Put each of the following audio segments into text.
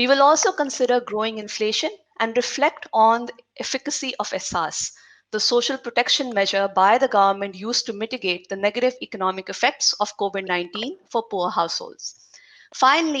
We will also consider growing inflation and reflect on the efficacy of ESAS, the social protection measure by the government used to mitigate the negative economic effects of COVID-19 for poor households. Finally,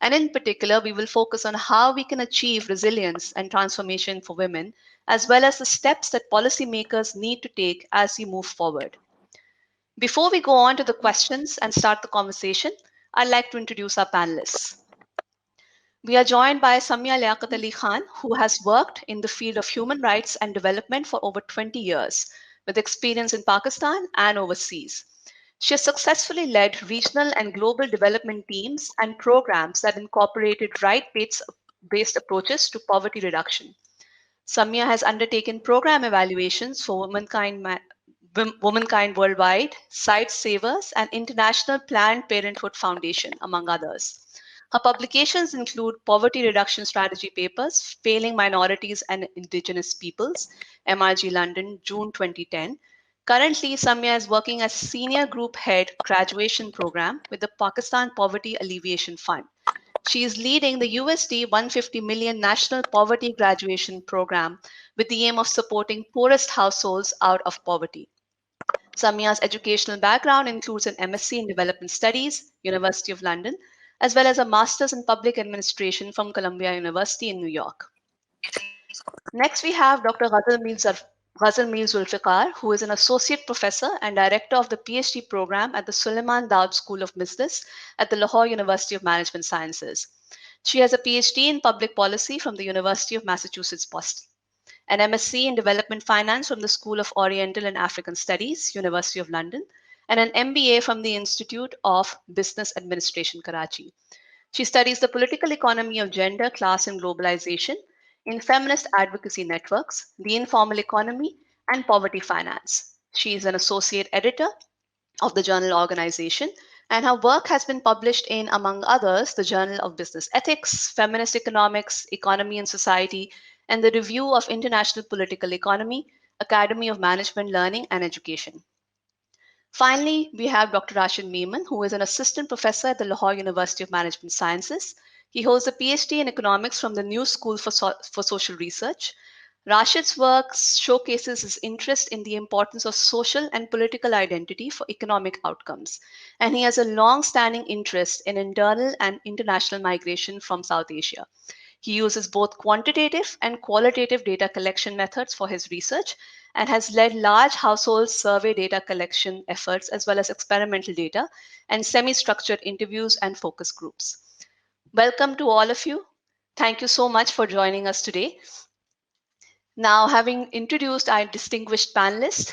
and in particular, we will focus on how we can achieve resilience and transformation for women, as well as the steps that policymakers need to take as we move forward. Before we go on to the questions and start the conversation, I'd like to introduce our panelists. We are joined by Samia Liaquat Ali Khan, who has worked in the field of human rights and development for over 20 years, with experience in Pakistan and overseas. She has successfully led regional and global development teams and programs that incorporated right-based approaches to poverty reduction. Samia has undertaken program evaluations for Womankind Worldwide, Sight Savers, and International Planned Parenthood Foundation, among others. Her publications include Poverty Reduction Strategy Papers, Failing Minorities and Indigenous Peoples, MRG London, June 2010. Currently, Samia is working as Senior Group Head Graduation Program with the Pakistan Poverty Alleviation Fund. She is leading the USD 150 million National Poverty Graduation Program with the aim of supporting poorest households out of poverty. Samia's educational background includes an MSc in Development Studies, University of London, as well as a Master's in Public Administration from Columbia University in New York. Next, we have Dr. Ghazal Mir Zulfikar, who is an associate professor and director of the PhD program at the Suleiman Daud School of Business at the Lahore University of Management Sciences. She has a PhD in public policy from the University of Massachusetts Boston, an MSc in Development Finance from the School of Oriental and African Studies, University of London, and an MBA from the Institute of Business Administration, Karachi. She studies the political economy of gender, class, and globalization in feminist advocacy networks, the informal economy, and poverty finance. She is an associate editor of the journal Organization, and her work has been published in, among others, the Journal of Business Ethics, Feminist Economics, Economy and Society, and the Review of International Political Economy, Academy of Management Learning and Education. Finally, we have Dr. Rashid Meeman, who is an assistant professor at the Lahore University of Management Sciences. He holds a PhD in economics from the New School for Social Research. Rashid's work showcases his interest in the importance of social and political identity for economic outcomes, and he has a long-standing interest in internal and international migration from South Asia. He uses both quantitative and qualitative data collection methods for his research and has led large household survey data collection efforts as well as experimental data and semi-structured interviews and focus groups. Welcome to all of you. Thank you so much for joining us today. Now, having introduced our distinguished panelists,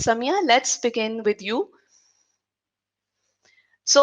Samia, let's begin with you. So,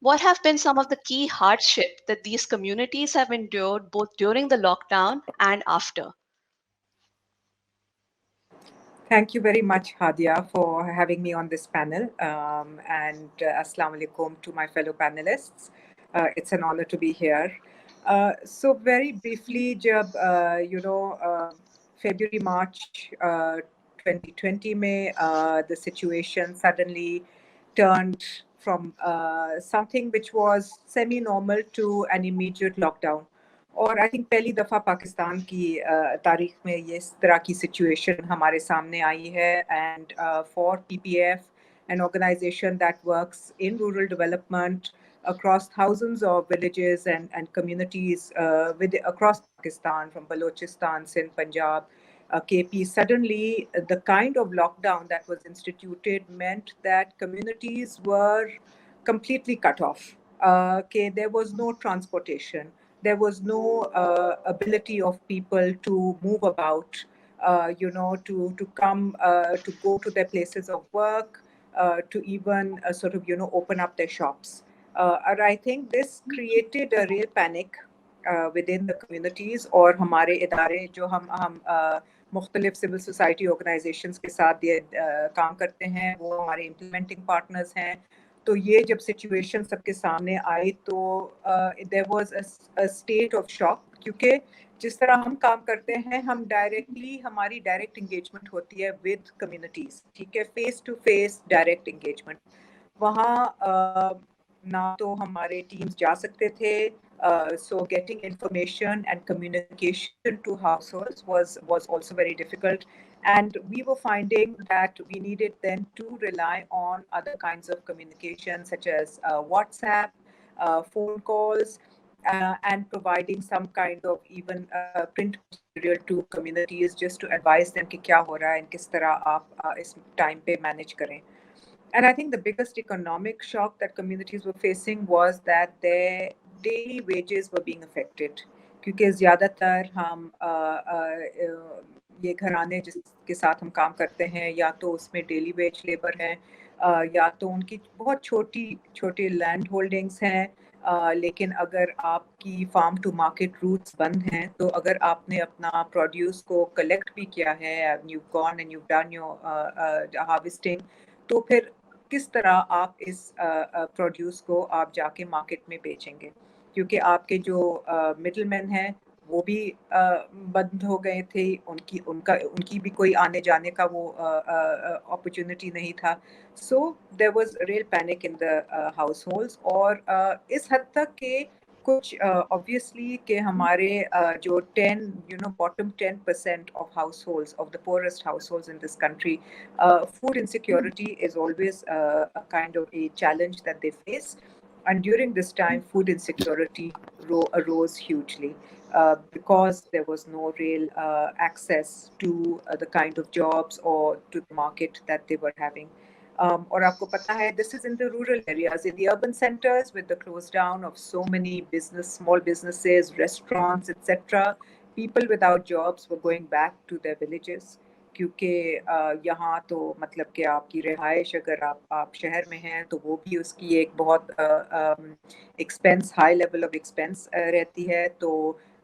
What have been some of the key hardships that these communities have endured both during the lockdown and after? Thank you very much, Hadia, for having me on this panel. And Assalamu alaikum to my fellow panelists. It's an honor to be here. So very briefly, Jab, February, March 2020, the situation suddenly turned from something which was semi-normal to an immediate lockdown. اور I think پہلی دفعہ پاکستان کی تاریخ میں یہ اس طرح کی situation ہمارے سامنے آئی ہے and for P P F an organization that works in rural development across thousands of villages and communities across Pakistan, from Balochistan, Sindh, Punjab, KP, suddenly the kind of lockdown that was instituted meant that communities were completely cut off. Okay, there was no transportation, there was no ability of people to move about, to come, to go to their places of work, to even sort of, open up their shops. And I think this created a real panic within the communities. اور ہمارے ادارے جو ہم مختلف civil society organisations کے ساتھ کام کرتے ہیں وہ ہمارے امپلیمنٹنگ پارٹنرز ہیں. تو یہ جب سچویشن سب کے سامنے آئی تو there was a state of shock, کیونکہ جس طرح ہم کام کرتے ہیں ہم ڈائریکٹلی, ہماری ڈائریکٹ انگیجمنٹ ہوتی ہے ود کمیونٹیز, ٹھیک ہے, face to face direct engagement. وہاں نہ تو ہمارے ٹیمز جا سکتے تھے, so getting information and communication to households was also very difficult, and we were finding that we needed then to rely on other kinds of communication such as WhatsApp, phone calls, and providing some kind of even print material to communities just to advise them کہ کیا ہو رہا ہے, کس طرح آپ اس time پہ manage کریں. And I think the biggest economic shock that communities were facing was that their daily wages were being affected. کیونکہ زیادہ تر ہم یہ گھرانے جس کے ساتھ ہم کام کرتے ہیں یا تو اس میں ڈیلی ویج لیبر ہیں, یا تو ان کی بہت چھوٹی لینڈ ہولڈنگس ہیں, لیکن اگر آپ کی فارم ٹو مارکیٹ روٹس بند ہیں تو اگر آپ نے اپنا پروڈیوس کو کلیکٹ بھی کیا ہے, you've gone and you've done your harvesting, تو پھر کس طرح آپ اس پروڈیوس کو آپ جا کے مارکیٹ میں بیچیں گے, کیونکہ آپ کے جو مڈل مین ہیں وہ بھی بند ہو گئے تھے, ان کی بھی کوئی آنے جانے کا وہ اپرچونٹی نہیں تھا. So there was real panic in the households, اور اس حد تک کہ کچھ obviously کہ ہمارے جو bottom 10% of households, of the poorest households in this country, food insecurity is always a kind of a challenge that they face. And during this time, food insecurity arose hugely because there was no real access to the kind of jobs or to the market that they were having. اور آپ کو پتہ ہے this is in the rural areas. In the urban centers, with the close down of so many small businesses, restaurants, etc., people without jobs were going back to their villages. کیونکہ یہاں تو مطلب کہ آپ کی رہائش اگر آپ شہر میں ہیں تو وہ بھی اس کی ایک بہت expense, high level of expense رہتی ہے. تو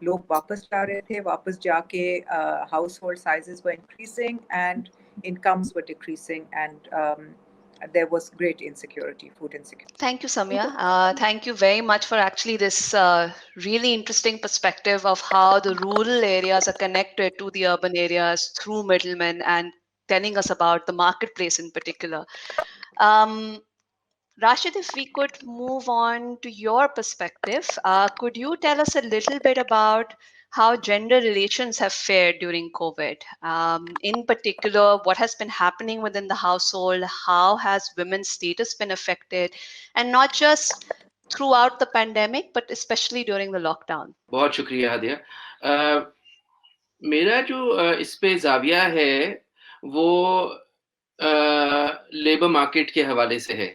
لوگ واپس جا رہے تھے, واپس جا کے house hold sizes were increasing and incomes were decreasing, and there was great insecurity, food insecurity. Thank you, Samya. Thank you very much for actually this really interesting perspective of how the rural areas are connected to the urban areas through middlemen and telling us about the marketplace in particular. Rashid, if we could move on to your perspective, could you tell us a little bit about how gender relations have fared during COVID? In particular, what has been happening within the household? How has women's status been affected? And not just throughout the pandemic, but especially during the lockdown. بہت شکریہ ہادیہ. میرا جو اس پہ زاویہ ہے وہ labour market کے حوالے سے ہے,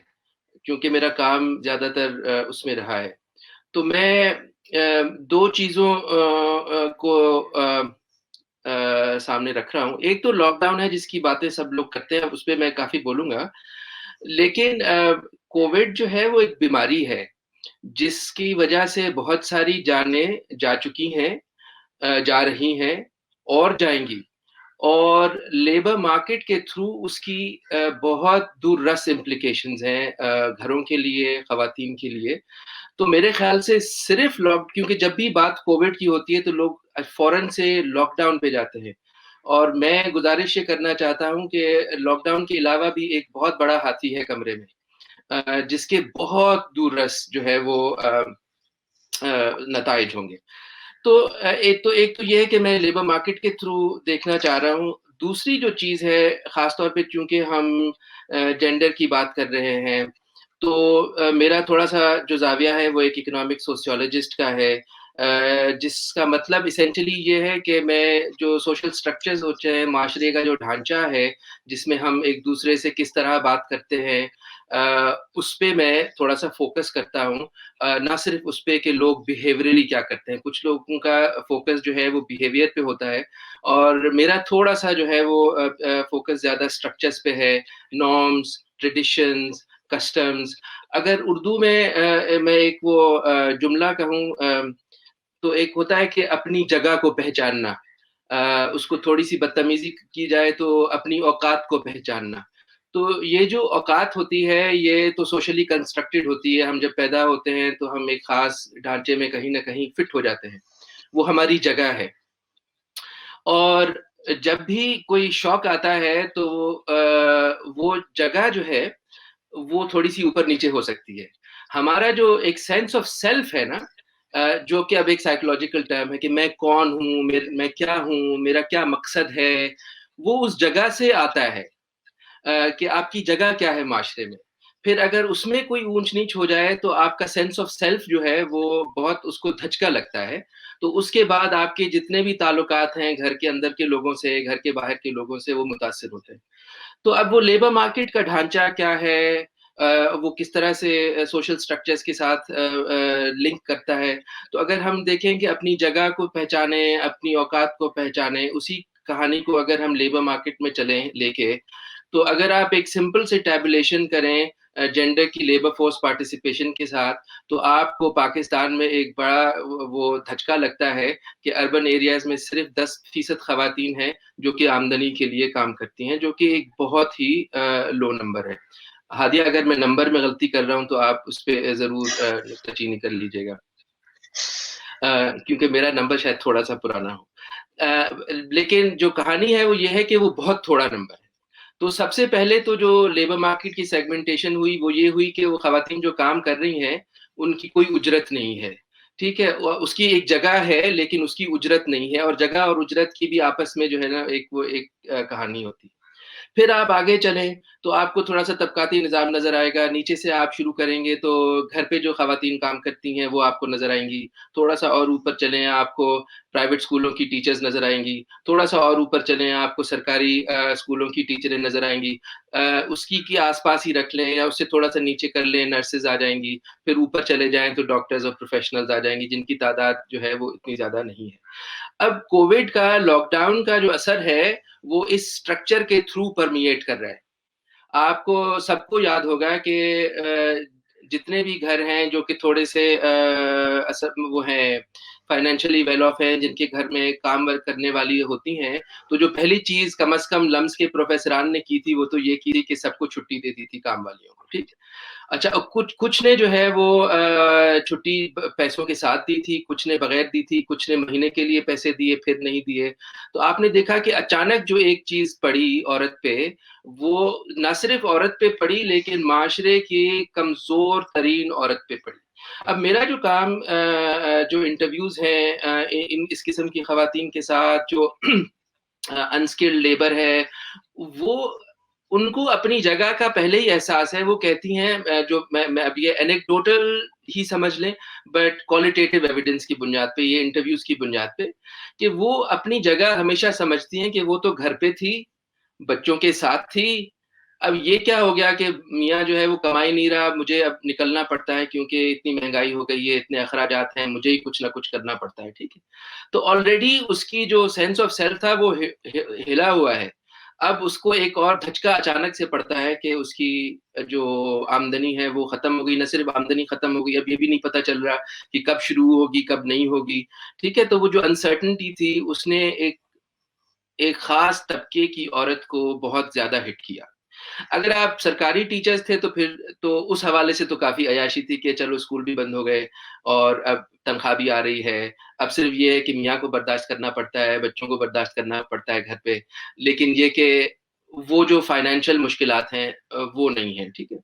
کیونکہ میرا کام زیادہ تر اس میں رہا ہے. تو میں دو چیزوں کو سامنے رکھ رہا ہوں. ایک تو لاک ڈاؤن ہے جس کی باتیں سب لوگ کرتے ہیں, اس پہ میں کافی بولوں گا. لیکن کووڈ جو ہے وہ ایک بیماری ہے جس کی وجہ سے بہت ساری جانیں جا چکی ہیں, جا رہی ہیں اور جائیں گی, اور لیبر مارکیٹ کے تھرو اس کی بہت دور رس امپلیکیشنز ہیں گھروں کے لیے, خواتین کے لیے. تو میرے خیال سے صرف کیونکہ جب بھی بات کووڈ کی ہوتی ہے تو لوگ فوراً سے لاک ڈاؤن پہ جاتے ہیں, اور میں گزارش یہ کرنا چاہتا ہوں کہ لاک ڈاؤن کے علاوہ بھی ایک بہت بڑا ہاتھی ہے کمرے میں جس کے بہت دور رس جو ہے وہ نتائج ہوں گے. تو ایک تو یہ ہے کہ میں لیبر مارکیٹ کے تھرو دیکھنا چاہ رہا ہوں. دوسری جو چیز ہے, خاص طور پہ چونکہ ہم جینڈر کی بات کر رہے ہیں, تو میرا تھوڑا سا جو زاویہ ہے وہ ایک اکنامک سوسیولوجسٹ کا ہے. جس کا مطلب اسینشلی یہ ہے کہ میں جو سوشل سٹرکچرز ہوتے ہیں، معاشرے کا جو ڈھانچہ ہے جس میں ہم ایک دوسرے سے کس طرح بات کرتے ہیں، اس پہ میں تھوڑا سا فوکس کرتا ہوں، نہ صرف اس پہ کہ لوگ بیہیویئرلی کیا کرتے ہیں. کچھ لوگوں کا فوکس جو ہے وہ بیہیویئر پہ ہوتا ہے، اور میرا تھوڑا سا جو ہے وہ فوکس زیادہ اسٹرکچرز پہ ہے، نارمز، ٹریڈیشنز، کسٹمز. اگر اردو میں میں ایک وہ جملہ کہوں تو ایک ہوتا ہے کہ اپنی جگہ کو پہچاننا، اس کو تھوڑی سی بدتمیزی کی جائے تو اپنی اوقات کو پہچاننا. تو یہ جو اوقات ہوتی ہے یہ تو سوشلی کنسٹرکٹیڈ ہوتی ہے. ہم جب پیدا ہوتے ہیں تو ہم ایک خاص ڈھانچے میں کہیں نہ کہیں فٹ ہو جاتے ہیں، وہ ہماری جگہ ہے. اور جب بھی کوئی شوق آتا ہے تو وہ جگہ جو ہے وہ تھوڑی سی اوپر نیچے ہو سکتی ہے. ہمارا جو ایک سینس آف سیلف ہے نا، جو کہ اب ایک سائیکولوجیکل ٹرم ہے کہ میں کون ہوں، میں کیا ہوں، میرا کیا مقصد ہے، وہ اس جگہ سے آتا ہے کہ آپ کی جگہ کیا ہے معاشرے میں. پھر اگر اس میں کوئی اونچ نیچ ہو جائے تو آپ کا سینس آف سیلف جو ہے وہ بہت اس کو دھچکا لگتا ہے. تو اس کے بعد آپ کے جتنے بھی تعلقات ہیں گھر کے اندر کے لوگوں سے، گھر کے باہر کے لوگوں سے، وہ متاثر ہوتے ہیں. تو اب وہ لیبر مارکیٹ کا ڈھانچہ کیا ہے، وہ کس طرح سے سوشل سٹرکچرز کے ساتھ لنک کرتا ہے. تو اگر ہم دیکھیں کہ اپنی جگہ کو پہچانیں، اپنی اوقات کو پہچانیں، اسی کہانی کو اگر ہم لیبر مارکیٹ میں چلیں لے کے، تو اگر آپ ایک سمپل سے ٹیبولیشن کریں جینڈر کی لیبر فورس پارٹیسپیشن کے ساتھ، تو آپ کو پاکستان میں ایک بڑا وہ دھچکا لگتا ہے کہ اربن ایریاز میں صرف 10% خواتین ہیں جو کہ آمدنی کے لیے کام کرتی ہیں، جو کہ ایک بہت ہی لو نمبر ہے. ہادیہ اگر میں نمبر میں غلطی کر رہا ہوں تو آپ اس پہ ضرور نکتہ چینی کر لیجیے گا، کیونکہ میرا نمبر شاید تھوڑا سا پرانا ہو. لیکن جو کہانی ہے وہ یہ ہے کہ وہ بہت تھوڑا نمبر ہے. تو سب سے پہلے تو جو لیبر مارکیٹ کی سیگمنٹیشن ہوئی وہ یہ ہوئی کہ وہ خواتین جو کام کر رہی ہیں ان کی کوئی اجرت نہیں ہے. ٹھیک ہے، اس کی ایک جگہ ہے لیکن اس کی اجرت نہیں ہے، اور جگہ اور اجرت کی بھی آپس میں جو ہے نا ایک کہانی ہوتی ہے. پھر آپ آگے چلیں تو آپ کو تھوڑا سا طبقاتی نظام نظر آئے گا. نیچے سے آپ شروع کریں گے تو گھر پہ جو خواتین کام کرتی ہیں وہ آپ کو نظر آئیں گی. تھوڑا سا اور اوپر چلیں آپ کو پرائیویٹ اسکولوں کی ٹیچرز نظر آئیں گی. تھوڑا سا اور اوپر چلیں آپ کو سرکاری اسکولوں کی ٹیچریں نظر آئیں گی. اس کی آس پاس ہی رکھ لیں یا اس سے تھوڑا سا نیچے کر لیں، نرسز آ جائیں گی. پھر اوپر چلے جائیں تو ڈاکٹرز اور پروفیشنلز آ جائیں گی جن کی تعداد جو ہے وہ اتنی زیادہ نہیں ہے. اب کووڈ کا لاک ڈاؤن کا جو اثر ہے وہ اس اسٹرکچر کے تھرو پرمیٹ کر رہا ہے. آپ کو سب کو یاد ہوگا کہ جتنے بھی گھر ہیں جو کہ تھوڑے سے وہ ہیں فائنینشلی ویل آف ہیں، جن کے گھر میں کام کرنے والی ہوتی ہیں، تو جو پہلی چیز کم از کم لمس کے پروفیسران نے کی تھی وہ تو یہ کی تھی کہ سب کو چھٹی دے دی تھی کام والیوں کو. ٹھیک ہے، اچھا کچھ نے جو ہے وہ چھٹی پیسوں کے ساتھ دی تھی، کچھ نے بغیر دی تھی، کچھ نے مہینے کے لیے پیسے دیے پھر نہیں دیے. تو آپ نے دیکھا کہ اچانک جو ایک چیز پڑی عورت پہ، وہ نہ صرف عورت پہ پڑی لیکن معاشرے کی کمزور ترین عورت پہ پڑی. اب میرا جو کام جو انٹرویوز ہیں اس قسم کی خواتین کے ساتھ جو انسکلڈ لیبر ہے، وہ ان کو اپنی جگہ کا پہلے ہی احساس ہے. وہ کہتی ہیں جو میں اب یہ اینیکڈوٹل ہی سمجھ لیں بٹ کوالٹیٹیو ایویڈنس کی بنیاد پہ، یہ انٹرویوز کی بنیاد پہ، کہ وہ اپنی جگہ ہمیشہ سمجھتی ہیں کہ وہ تو گھر پہ تھی، بچوں کے ساتھ تھی. اب یہ کیا ہو گیا کہ میاں جو ہے وہ کمائی نہیں رہا، مجھے اب نکلنا پڑتا ہے کیونکہ اتنی مہنگائی ہو گئی ہے، اتنے اخراجات ہیں، مجھے ہی کچھ نہ کچھ کرنا پڑتا ہے. ٹھیک ہے، تو آلریڈی اس کی جو سینس آف سیلف تھا وہ ہلا ہوا ہے. اب اس کو ایک اور دھچکا اچانک سے پڑتا ہے کہ اس کی جو آمدنی ہے وہ ختم ہو گئی. نہ صرف آمدنی ختم ہو گئی، اب یہ بھی نہیں پتا چل رہا کہ کب شروع ہوگی کب نہیں ہوگی. ٹھیک ہے، تو وہ جو انسرٹنٹی تھی اس نے ایک خاص طبقے کی عورت کو بہت زیادہ ہٹ کیا. اگر آپ سرکاری ٹیچرز تھے تو پھر تو اس حوالے سے تو کافی عیاشی تھی کہ چلو اسکول بھی بند ہو گئے اور اب تنخواہ بھی آ رہی ہے. اب صرف یہ ہے کہ میاں کو برداشت کرنا پڑتا ہے، بچوں کو برداشت کرنا پڑتا ہے گھر پہ، لیکن یہ کہ وہ جو فائنینشیل مشکلات ہیں وہ نہیں ہیں. ٹھیک ہے،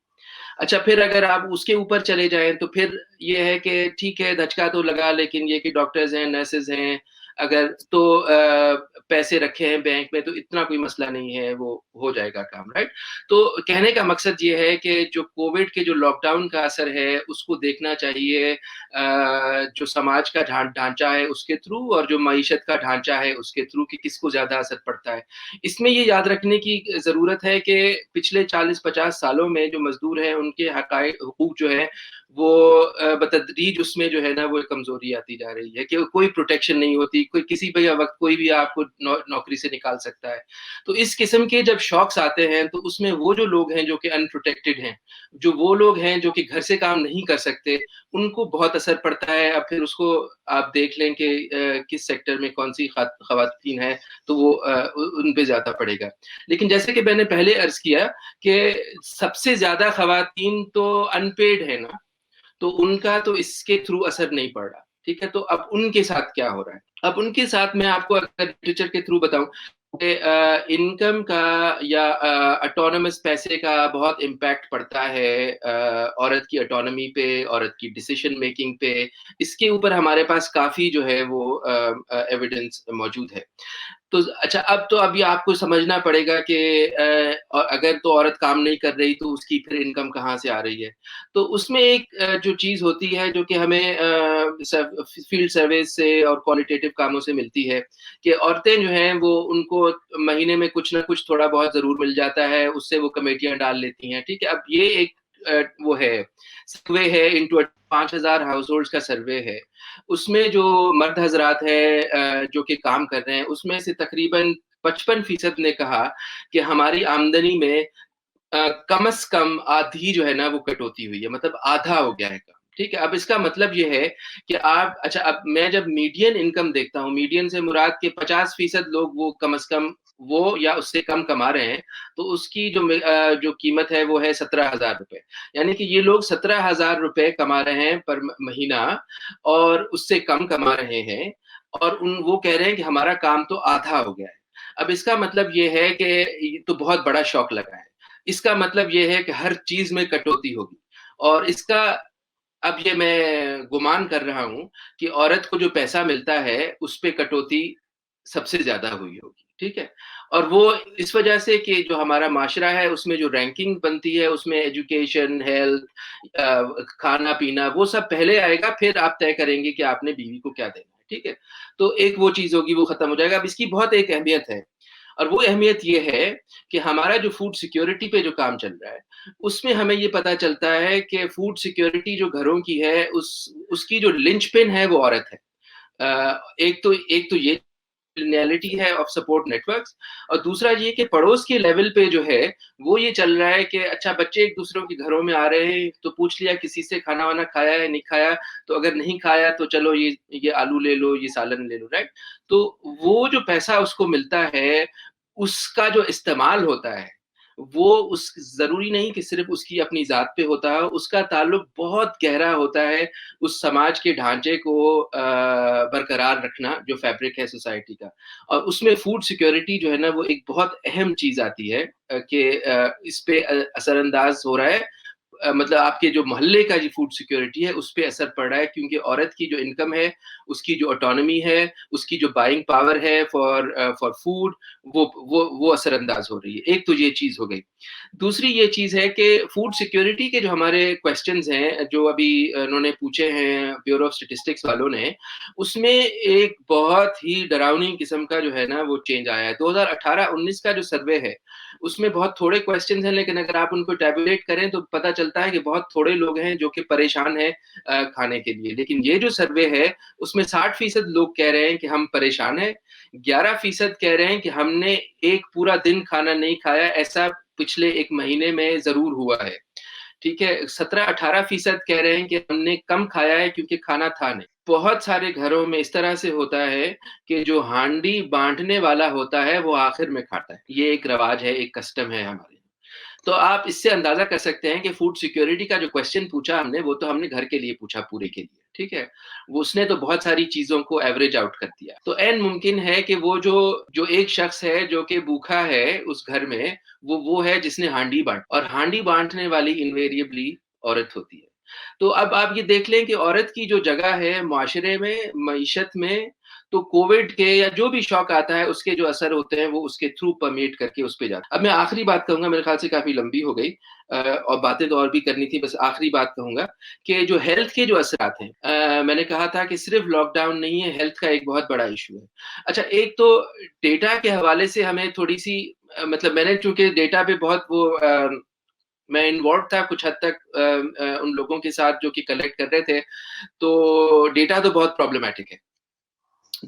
اچھا پھر اگر آپ اس کے اوپر چلے جائیں تو پھر یہ ہے کہ ٹھیک ہے دھچکا تو لگا، لیکن یہ کہ ڈاکٹرز ہیں، نرسز ہیں، اگر تو پیسے رکھے ہیں بینک میں تو اتنا کوئی مسئلہ نہیں ہے, وہ ہو جائے گا کام, رائٹ. تو کہنے کا مقصد یہ ہے کہ جو کووڈ کے جو لاک ڈاؤن کا اثر ہے اس کو دیکھنا چاہیے جو سماج کا ڈھانچہ ہے اس کے تھرو, اور جو معیشت کا ڈھانچہ ہے اس کے تھرو, کہ کس کو زیادہ اثر پڑتا ہے. اس میں یہ یاد رکھنے کی ضرورت ہے کہ پچھلے 40-50 سالوں میں جو مزدور ہیں ان کے حقوق جو ہے وہ بتدریج اس میں جو ہے نا وہ کمزوری آتی جا رہی ہے, کہ کوئی پروٹیکشن نہیں ہوتی, کوئی کسی بھی وقت کوئی بھی آپ کو نوکری سے نکال سکتا ہے. تو اس قسم کے جب شاکس آتے ہیں تو اس میں وہ جو لوگ ہیں جو کہ انپروٹیکٹڈ ہیں, جو وہ لوگ ہیں جو کہ گھر سے کام نہیں کر سکتے, ان کو بہت اثر پڑتا ہے. اب پھر اس کو آپ دیکھ لیں کہ کس سیکٹر میں کون سی خواتین ہیں تو وہ ان پہ زیادہ پڑے گا. لیکن جیسے کہ میں نے پہلے عرض کیا کہ سب سے زیادہ خواتین تو ان پیڈ ہے نا, تو ان کا تو اس کے تھرو اثر نہیں پڑ رہا, ٹھیک ہے. تو اب ان کے ساتھ کیا ہو رہا ہے؟ اب ان کے ساتھ میں آپ کو اگر لٹریچر کے تھرو بتاؤں کہ انکم کا یا اٹونومس پیسے کا بہت امپیکٹ پڑتا ہے عورت کی اٹونمی پہ, عورت کی ڈیسیشن میکنگ پہ. اس کے اوپر ہمارے پاس کافی جو ہے وہ ایویڈنس موجود ہے. تو اچھا, اب یہ آپ کو سمجھنا پڑے گا کہ اگر تو عورت کام نہیں کر رہی تو اس کی پھر انکم کہاں سے آ رہی ہے. تو اس میں ایک جو چیز ہوتی ہے جو کہ ہمیں فیلڈ سرویز سے اور کوالٹیٹیو کاموں سے ملتی ہے, کہ عورتیں جو ہیں وہ ان کو مہینے میں کچھ نہ کچھ تھوڑا بہت ضرور مل جاتا ہے, اس سے وہ کمیٹیاں ڈال لیتی ہیں, ٹھیک ہے. اب یہ ایک وہ ہے سروے ہے انٹو 5000 ہاؤس ہولڈز کا سروے ہے. اس میں جو مرد حضرات ہیں جو کہ کام کر رہے ہیں, اس میں سے تقریباً 55% نے کہا کہ ہماری آمدنی میں کم از کم آدھی جو ہے نا وہ کٹوتی ہوئی ہے, مطلب آدھا ہو گیا ہے کام, ٹھیک ہے. اب اس کا مطلب یہ ہے کہ آپ, اچھا اب میں جب میڈین انکم دیکھتا ہوں, میڈین سے مراد کے 50% لوگ وہ کم از کم وہ یا اس سے کم کما رہے ہیں, تو اس کی جو قیمت ہے وہ ہے 17,000 روپے. یعنی کہ یہ لوگ 17,000 روپے کما رہے ہیں پر مہینہ, اور اس سے کم کما رہے ہیں, اور وہ کہہ رہے ہیں کہ ہمارا کام تو آدھا ہو گیا ہے. اب اس کا مطلب یہ ہے کہ تو بہت بڑا شوق لگا ہے. اس کا مطلب یہ ہے کہ ہر چیز میں کٹوتی ہوگی, اور اس کا اب یہ میں گمان کر رہا ہوں کہ عورت کو جو پیسہ ملتا ہے اس پہ کٹوتی سب سے زیادہ ہوئی ہوگی, ٹھیک ہے. اور وہ اس وجہ سے کہ جو ہمارا معاشرہ ہے اس میں جو رینکنگ بنتی ہے اس میں ایجوکیشن, ہیلتھ, کھانا پینا وہ سب پہلے آئے گا, پھر آپ طے کریں گے کہ آپ نے بیوی کو کیا دینا ہے, ٹھیک ہے. تو ایک وہ چیز ہوگی, وہ ختم ہو جائے گا. اب اس کی بہت ایک اہمیت ہے, اور وہ اہمیت یہ ہے کہ ہمارا جو فوڈ سیکیورٹی پہ جو کام چل رہا ہے اس میں ہمیں یہ پتا چلتا ہے کہ فوڈ سیکیورٹی جو گھروں کی ہے اس کی جو لنچ پن ہے وہ عورت ہے. ایک تو یہ لینیلٹی ہے آف سپورٹ نیٹورکس, اور دوسرا یہ کہ پڑوس کے لیول پہ جو ہے وہ یہ چل رہا ہے کہ اچھا بچے ایک دوسروں کے گھروں میں آ رہے ہیں تو پوچھ لیا کسی سے کھانا وانا کھایا ہے, نہیں کھایا, تو اگر نہیں کھایا تو چلو یہ آلو لے لو, یہ سالن لے لو, رائٹ. تو وہ جو پیسہ اس کو ملتا ہے اس کا جو استعمال ہوتا ہے وہ ضروری نہیں کہ صرف اس کی اپنی ذات پہ ہوتا ہے, اس کا تعلق بہت گہرا ہوتا ہے اس سماج کے ڈھانچے کو برقرار رکھنا جو فیبرک ہے سوسائٹی کا. اور اس میں فوڈ سیکیورٹی جو ہے نا وہ ایک بہت اہم چیز آتی ہے کہ اس پہ اثر انداز ہو رہا ہے, مطلب آپ کے جو محلے کا جو فوڈ سیکیورٹی ہے اس پہ اثر پڑ رہا ہے, کیونکہ عورت کی جو انکم ہے, اس کی جو اٹونمی ہے, اس کی جو بائنگ پاور ہے فار فوڈ, وہ اثر انداز ہو رہی ہے. ایک تو یہ چیز ہو گئی. دوسری یہ چیز ہے کہ فوڈ سیکیورٹی کے جو ہمارے کویسچنز ہیں جو ابھی انہوں نے پوچھے ہیں بیورو آف اسٹیٹسٹکس والوں نے, اس میں ایک بہت ہی ڈراؤنی قسم کا جو ہے نا وہ چینج آیا ہے. 2018-19 کا جو سروے ہے اس میں بہت تھوڑے کویسچنز ہیں, لیکن اگر آپ ان کو ٹیبولیٹ کریں تو پتہ چلتا ہے کہ بہت تھوڑے لوگ ہیں جو کہ پریشان ہیں کھانے کے لیے. لیکن یہ جو سروے ہے اس میں 60% لوگ کہہ رہے ہیں کہ ہم پریشان ہیں, 11% کہہ رہے ہیں کہ ہم نے ایک پورا دن کھانا نہیں کھایا, ایسا پچھلے ایک مہینے میں ضرور ہوا ہے, ٹھیک ہے. 17-18% کہہ رہے ہیں کہ ہم نے کم کھایا ہے کیونکہ کھانا تھا نہیں. بہت سارے گھروں میں اس طرح سے ہوتا ہے کہ جو ہانڈی بانٹنے والا ہوتا ہے وہ آخر میں کھاتا ہے. یہ ایک رواج ہے, ایک کسٹم ہے ہمارے. تو آپ اس سے اندازہ کر سکتے ہیں کہ فوڈ سیکیورٹی کا جو کویسچن پوچھا ہم نے وہ تو ہم نے گھر کے لیے پوچھا, پورے کے لیے, ٹھیک ہے. وہ اس نے تو بہت ساری چیزوں کو ایوریج آؤٹ کر دیا. تو این ممکن ہے کہ وہ جو ایک شخص ہے جو کہ بھوکا ہے اس گھر میں, وہ ہے جس نے ہانڈی بانٹ, اور ہانڈی بانٹنے والی انویریبلی عورت ہوتی ہے. تو اب آپ یہ دیکھ لیں کہ عورت کی جو جگہ ہے معاشرے میں, معیشت میں, تو کووڈ کے یا جو بھی شوق آتا ہے اس کے جو اثر ہوتے ہیں وہ اس کے تھرو پرمیٹ کر کے اس پہ جاتا ہے. اب میں آخری بات کہوں گا, میرے خیال سے کافی لمبی ہو گئی اور باتیں تو اور بھی کرنی تھی, بس آخری بات کہوں گا کہ جو ہیلتھ کے جو اثرات ہیں, میں نے کہا تھا کہ صرف لاک ڈاؤن نہیں ہے, ہیلتھ کا ایک بہت بڑا ایشو ہے. اچھا, ایک تو ڈیٹا کے حوالے سے ہمیں تھوڑی سی, مطلب میں نے چونکہ ڈیٹا پہ بہت وہ میں انوالو تھا کچھ حد تک ان لوگوں کے ساتھ جو کہ کلیکٹ کر رہے تھے, تو ڈیٹا تو بہت پرابلمٹک ہے,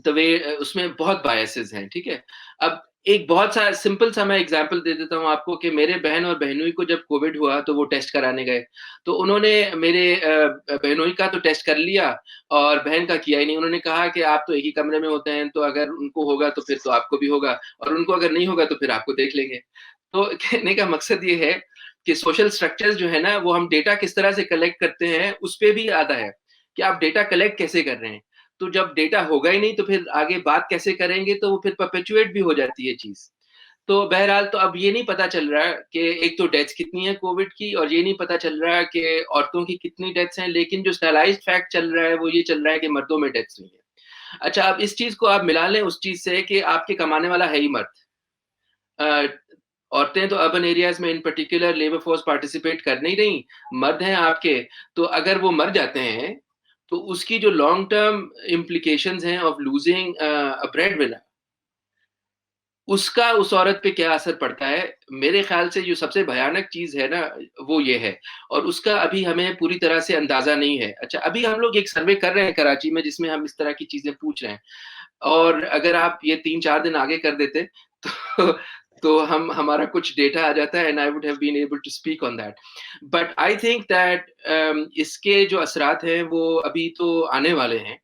تو اس میں بہت بایسز ہیں. ٹھیک ہے, اب ایک بہت سا سمپل سا میں اگزامپل دے دیتا ہوں آپ کو کہ میرے بہن اور بہنوئی کو جب کووڈ ہوا تو وہ ٹیسٹ کرانے گئے, تو انہوں نے میرے بہنوئی کا تو ٹیسٹ کر لیا اور بہن کا کیا ہی نہیں. انہوں نے کہا کہ آپ تو ایک ہی کمرے میں ہوتے ہیں, تو اگر ان کو ہوگا تو پھر تو آپ کو بھی ہوگا, اور ان کو اگر نہیں ہوگا تو پھر آپ کو دیکھ لیں گے. تو کہنے کا مقصد یہ ہے کہ سوشل سٹرکچر جو ہے نا, وہ ہم ڈیٹا کس طرح سے کلیکٹ کرتے ہیں اس پہ بھی آتا ہے کہ آپ ڈیٹا کلیکٹ کیسے کر رہے ہیں. تو جب ڈیٹا ہوگا ہی نہیں تو پھر آگے بات کیسے کریں گے, تو وہ پھر پرپیچویٹ بھی ہو جاتی ہے چیز. تو بہرحال تو اب یہ نہیں پتا چل رہا کہ ایک تو ڈیتھس کتنی ہے کووڈ کی, اور یہ نہیں پتا چل رہا کہ عورتوں کی کتنی ڈیتھس ہیں, لیکن جو اسٹیلائزڈ فیکٹ چل رہا ہے وہ یہ چل رہا ہے کہ مردوں میں ڈیتھس نہیں ہے. اچھا, اب اس چیز کو آپ ملا لیں اس چیز سے کہ آپ کے کمانے والا ہے ہی مرد. عورتیں تو اربن ایریاز میں in particular labour force participate کر نہیں رہی, مرد ہیں آپ کے. تو اگر وہ مر جاتے ہیں تو اس کی جو لانگ ٹرم امپلیکیشنز ہیں آف لوزنگ بریڈ ونر, اس کا اس عورت پہ کیا اثر پڑتا ہے, میرے خیال سے جو سب سے بھیانک چیز ہے نا وہ یہ ہے, اور اس کا ابھی ہمیں پوری طرح سے اندازہ نہیں ہے. اچھا, ابھی ہم لوگ ایک سروے کر رہے ہیں کراچی میں جس میں ہم اس طرح کی چیزیں پوچھ رہے ہیں, اور اگر آپ یہ 3-4 دن آگے کر دیتے تو ہمارا کچھ ڈیٹا آ جاتا ہے, and I would have been able to speak on that. But I think that اس کے جو اثرات ہیں وہ ابھی تو آنے والے ہیں,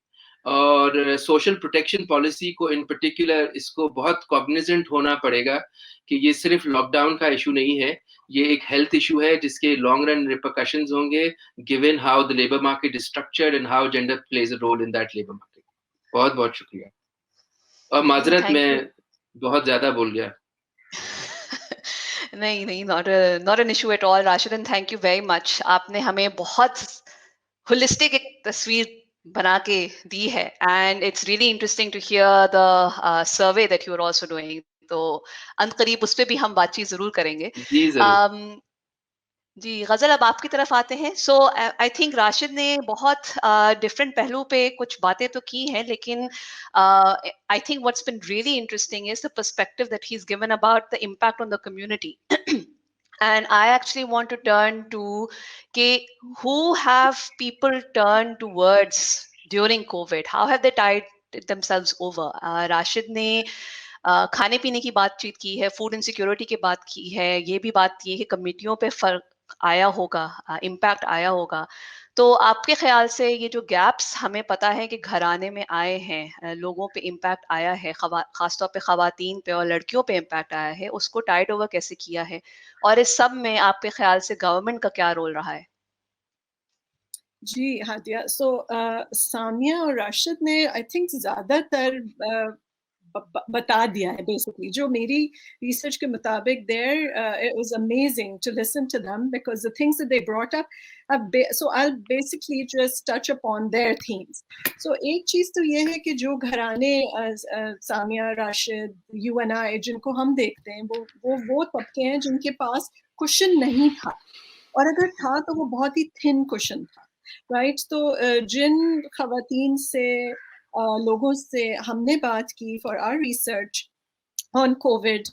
اور سوشل پروٹیکشن پالیسی کو ان پرٹیکولر اس کو بہت کوگنیزنٹ ہونا پڑے گا کہ یہ صرف لاک ڈاؤن کا ایشو نہیں ہے, یہ ایک ہیلتھ ایشو ہے جس کے لانگ رن ریپرکشنز ہوں گے given how the labor market is structured and how gender plays a role in that labor market. بہت بہت شکریہ, اور معذرت میں بہت زیادہ بول گیا. نہیں, not an issue at all, Rashid, and thank you very much. آپ نے ہمیں بہت holistic ایک تصویر بنا کے دی ہے, and it's really interesting to hear the survey that you are also doing. تو ان قریب اس پہ بھی ہم بات چیت ضرور کریں گے. جی ضرور. جی غزل, اب آپ کی طرف آتے ہیں. سو آئی تھنک راشد نے بہت ڈفرینٹ پہلو پہ کچھ باتیں تو کی ہیں, لیکن I think what's been really interesting is the perspective that he is given about the impact on the community. And I actually want to turn to who have people turned towards during COVID? How have they tied themselves over? Rashid نے کھانے پینے کی بات چیت کی ہے, food insecurity کی بات کی ہے, یہ بھی بات یہ کہ کمیٹیوں پہ فرق آیا ہوگا, امپیکٹ آیا ہوگا. تو آپ کے خیال سے یہ جو گیپس ہمیں پتا ہے کہ گھرانے میں آئے ہیں, لوگوں پہ امپیکٹ آیا ہے, خاص طور پہ خواتین پہ اور لڑکیوں پہ امپیکٹ آیا ہے, اس کو ٹائٹ اوور کیسے کیا ہے, اور اس سب میں آپ کے خیال سے گورنمنٹ کا کیا رول رہا ہے؟ جی ہادیہ, سو سامیہ اور راشد نے آئی تھنک زیادہ تر بتا دیا ہے بیسکلی. جو میری ریسرچ کے مطابق there it was amazing to listen to them because the things that they brought up, so I'll basically just touch upon their themes. So ایک چیز تو یہ ہے کہ جو گھرانے Samiya, Rashid, you and I جن کو ہم دیکھتے ہیں وہ طبقے ہیں جن کے پاس کشن نہیں تھا, اور اگر تھا تو وہ بہت ہی تھن کشن تھا, رائٹ. تو جن خواتین سے لوگوں سے ہم نے بات کی for our research on COVID,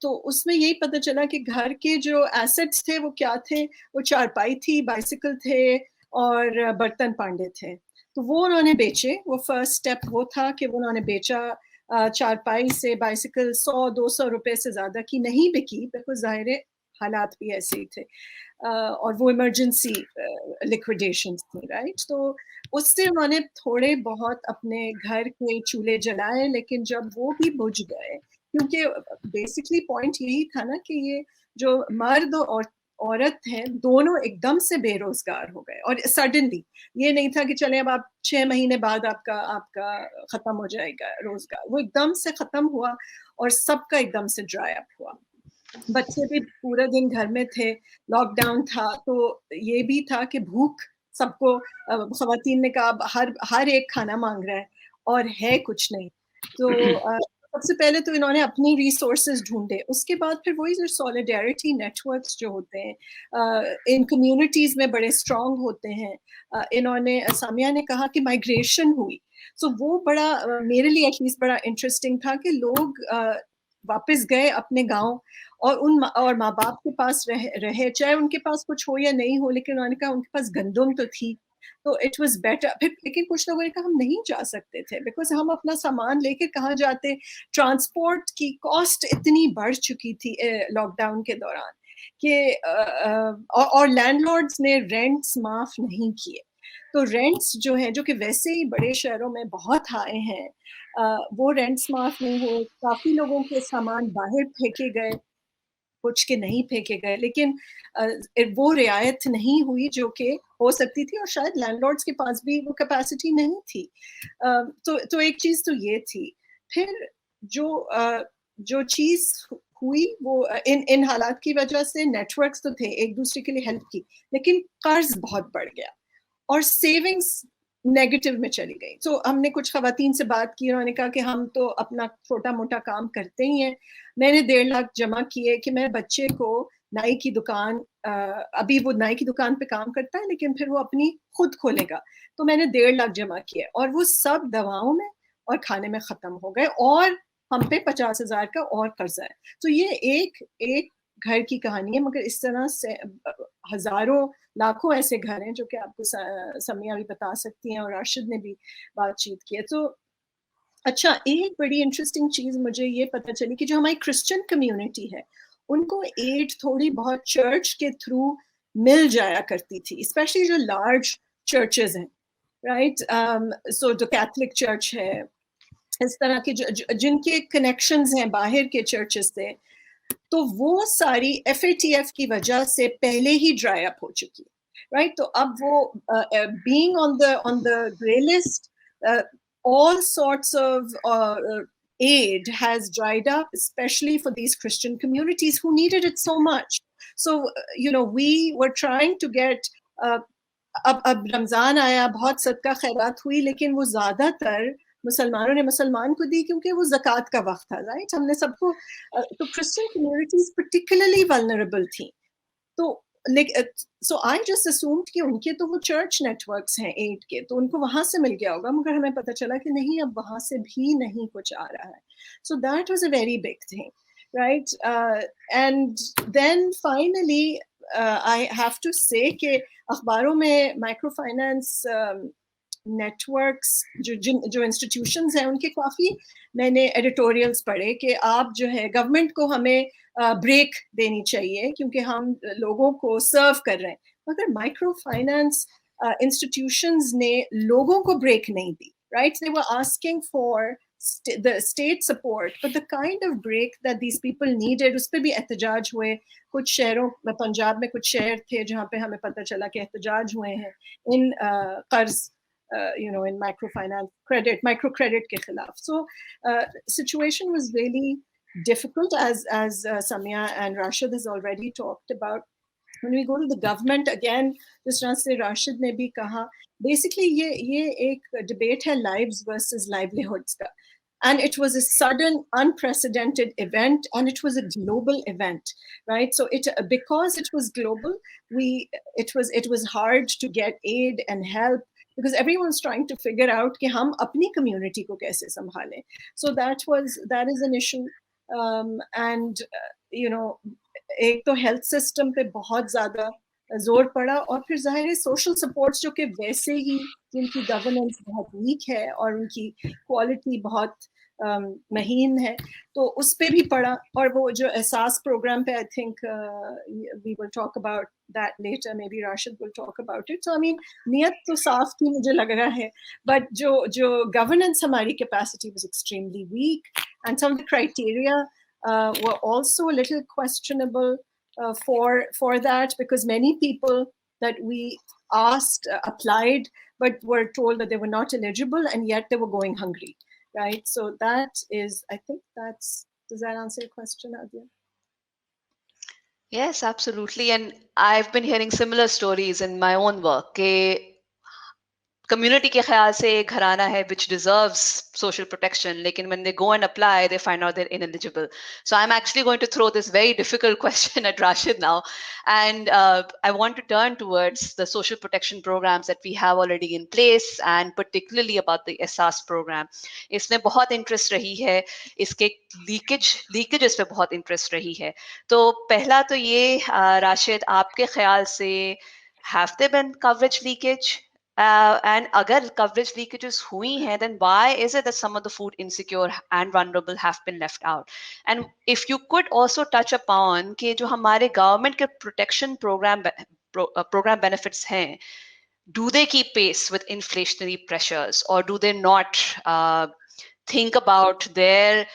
تو اس میں یہی پتہ چلا کہ گھر کے جو ایسٹس تھے وہ کیا تھے. وہ چارپائی تھی, بائسیکل تھے, اور برتن پانڈے تھے. تو وہ انہوں نے بیچے. وہ فرسٹ اسٹیپ وہ تھا کہ وہ انہوں نے بیچا. چارپائی سے بائسیکل 100-200 روپے سے زیادہ کی نہیں بکی, بیکاز ظاہر حالات بھی ایسے ہی تھے, اور وہ ایمرجنسی لیکویڈیشنز تھی, رائٹ. تو اس سے انہوں نے تھوڑے بہت اپنے گھر کے چولہے جلائے, لیکن جب وہ بھی بجھ گئے, کیونکہ بیسکلی پوائنٹ یہی تھا نا کہ یہ جو مرد اور عورت ہیں دونوں ایک دم سے بے روزگار ہو گئے, اور سڈنلی یہ نہیں تھا کہ چلیں اب آپ 6 مہینے بعد آپ کا ختم ہو جائے گا روزگار. وہ ایک دم سے ختم ہوا, اور سب کا ایک دم سے ڈرائی اپ ہوا. بچے بھی پورا دن گھر میں تھے, لاک ڈاؤن تھا, تو یہ بھی تھا کہ بھوک سب کو, خواتین نے کہا ہر ایک کھانا مانگ رہا ہے, اور ہے کچھ نہیں. تو سب سے پہلے تو انہوں نے اپنی ریسورسز ڈھونڈے, اس کے بعد پھر وہی جو سالیڈیرٹی نیٹ ورکس جو ہوتے ہیں ان کمیونٹیز میں بڑے اسٹرانگ ہوتے ہیں. انہوں نے سامیہ نے کہا کہ مائگریشن ہوئی, سو وہ بڑا میرے لیے ایٹ لیسٹ بڑا انٹرسٹنگ تھا کہ لوگ واپس گئے اپنے گاؤں اور ماں باپ کے پاس رہے, چاہے ان کے پاس کچھ ہو یا نہیں ہو, لیکن انہوں نے کہا ان کے پاس گندم تو تھی, تو اٹ واز بیٹر. پھر لیکن کچھ لوگوں نے کہا ہم نہیں جا سکتے تھے بیکاز ہم اپنا سامان لے کے کہاں جاتے, ٹرانسپورٹ کی کاسٹ اتنی بڑھ چکی تھی لاک ڈاؤن کے دوران کہ اور لینڈ لارڈز نے رینٹس معاف نہیں کیے. تو رینٹس جو ہیں جو کہ ویسے ہی بڑے شہروں میں بہت ہائی ہیں, وہ رینٹس معاف نہیں ہوئے. کافی لوگوں کے سامان باہر پھینکے گئے, کچھ کے نہیں پھینکے گئے, لیکن وہ رعایت نہیں ہوئی جو کہ ہو سکتی تھی, اور شاید لینڈ لارڈس کے پاس بھی وہ کیپیسٹی نہیں تھی. تو ایک چیز تو یہ تھی. پھر جو چیز ہوئی وہ ان حالات کی وجہ سے نیٹ ورکس تو تھے, ایک دوسرے کے لیے ہیلپ کی, لیکن قرض بہت بڑھ گیا اور سیونگز نیگیٹو میں چلی گئی. تو ہم نے کچھ خواتین سے بات کی, انہوں نے کہا کہ ہم تو اپنا چھوٹا موٹا کام کرتے ہی ہیں. میں نے 1.5 لاکھ جمع کیے کہ میں بچے کو نائی کی دکان, ابھی وہ نائی کی دکان پہ کام کرتا ہے لیکن پھر وہ اپنی خود کھولے گا, تو میں نے 1.5 لاکھ جمع کیے, اور وہ سب دواؤں میں اور کھانے میں ختم ہو گئے, اور ہم پہ 50,000 کا اور قرضہ ہے. تو یہ ایک گھر کی کہانی ہے, مگر اس طرح سے ہزاروں لاکھوں ایسے گھر ہیں جو کہ آپ کو سمیہ بھی بتا سکتی ہیں اور راشد نے بھی بات چیت کی ہے. تو اچھا, ایک بڑی انٹرسٹنگ چیز مجھے یہ پتہ چلی کہ جو ہماری کرسچن کمیونٹی ہے ان کو ایڈ تھوڑی بہت چرچ کے تھرو مل جایا کرتی تھی, اسپیشلی جو لارج چرچز ہیں, رائٹ. سو جو کیتھولک چرچ ہے, اس طرح کے جن کے کنیکشنز ہیں باہر کے چرچز سے, تو وہ ساری FATF کی وجہ سے پہلے ہی ڈرائی اپ ہو چکی, رائٹ. تو اب وہ being on the grey list, all sorts of aid has dried up, especially for these Christian communities who needed it so much. So we were trying to get اب رمضان آیا, بہت صدقہ خیرات ہوئی, لیکن وہ زیادہ تر مسلمانوں نے مسلمان کو دی کیونکہ وہ زکوٰۃ کا وقت تھا, رائٹ. ہم نے سب کو, تو کرسچن کمیونٹیز پرٹیکولرلی ولنریبل تھیں. تو سو آئی جسٹ اسیومڈ کہ ان کے تو وہ چرچ نیٹ ورکس ہیں ایڈ کے, تو ان کو وہاں سے مل گیا ہوگا, مگر ہمیں پتہ چلا کہ نہیں, اب وہاں سے بھی نہیں کچھ آ رہا ہے. So that was a very big thing, right. And then finally I have to say کہ اخباروں میں مائکرو فائنانس نیٹ ورکس جو انسٹیٹیوشنز ہیں ان کے کافی میں نے ایڈیٹوریلز پڑھے کہ آپ جو ہے گورنمنٹ کو ہمیں بریک دینی چاہیے کیونکہ ہم لوگوں کو سرو کر رہے ہیں, مگر مائکرو فائنانس انسٹیٹیوشنز نے لوگوں کو بریک نہیں دی, right. They were asking for the state support, but the kind of break that these people needed, اس پہ بھی احتجاج ہوئے. کچھ شہروں میں, پنجاب میں کچھ شہر تھے جہاں پہ ہمیں پتہ چلا کہ احتجاج ہوئے ہیں ان قرض in micro credit کے خلاف. So situation was really difficult as Samia and Rashid has already talked about. When we go to the government again, جس طرح سے راشد نے بھی کہا, basically یہ ایک debate ہے lives versus livelihoods کا. And it was a sudden, unprecedented event, and it was a global event, right? So because it was global, it was hard to get aid and help because everyone's trying to figure out کہ ہم اپنی community کو کیسے سنبھالیں. So that is an issue. And ایک تو health system پہ بہت زیادہ زور پڑا, اور پھر ظاہر ہے سوشل سپورٹس جو کہ ویسے ہی جن کی گورننس بہت ویک ہے اور ان کی کوالٹی بہت مہین ہے, تو اس پہ بھی پڑا. اور وہ جو احساس پروگرام پہ, I think we will talk about that later, maybe Rashid will talk about it. So I mean نیت تو صاف تھی مجھے لگ رہا ہے, بٹ جو گورننس ہماری capacity was extremely weak, and some of the criteria were also a little questionable for that, because many people that we asked applied but were told that they were not eligible, and yet they were going hungry, right? So that is, I think does that answer your question, Adia? Yes, absolutely. And I've been hearing similar stories in my own work. community کے خیال سے ایک گھرانہ ہے which deserves social protection, لیکن when they go and apply they find out they're ineligible. So I'm actually going to throw this very difficult question at Rashid now, and I want to turn towards the social protection programs that we have already in place, and particularly about the ESAS program. اس میں بہت interest رہی ہے, اس کے leakages پہ بہت interest رہی ہے. تو پہلا تو یہ راشد, آپ کے خیال سے have there been coverage leakage? And agar coverage leakages hui hain, then why is it that some of the food insecure and vulnerable have been left out? And if you could also touch upon ke jo hamare government ke protection program benefits hain, do they keep pace with inflationary pressures, or do they not think about their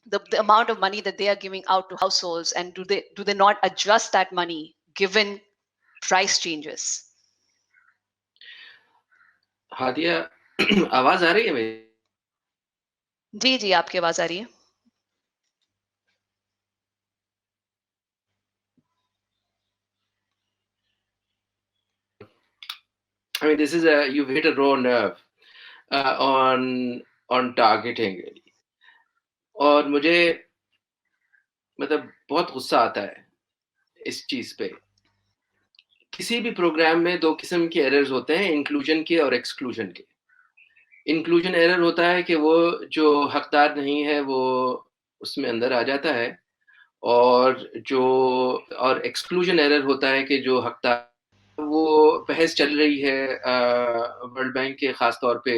the amount of money that they are giving out to households, and do they not adjust that money given price changes? Hadia آواز آ رہی ہے میری؟ جی جی آپ کی آواز آ رہی ہے. I mean, this is you've hit a raw nerve on targeting really. اور مجھے مطلب بہت غصہ آتا ہے اس چیز پہ. کسی بھی پروگرام میں دو قسم کے ایررز ہوتے ہیں, انکلوژن کے اور ایکسکلوژن کے. انکلوژن ایرر ہوتا ہے کہ وہ جو حقدار نہیں ہے وہ اس میں اندر آ جاتا ہے, اور ایکسکلوژن ایرر ہوتا ہے کہ جو حقدار, وہ بحث چل رہی ہے ورلڈ بینک کے خاص طور پہ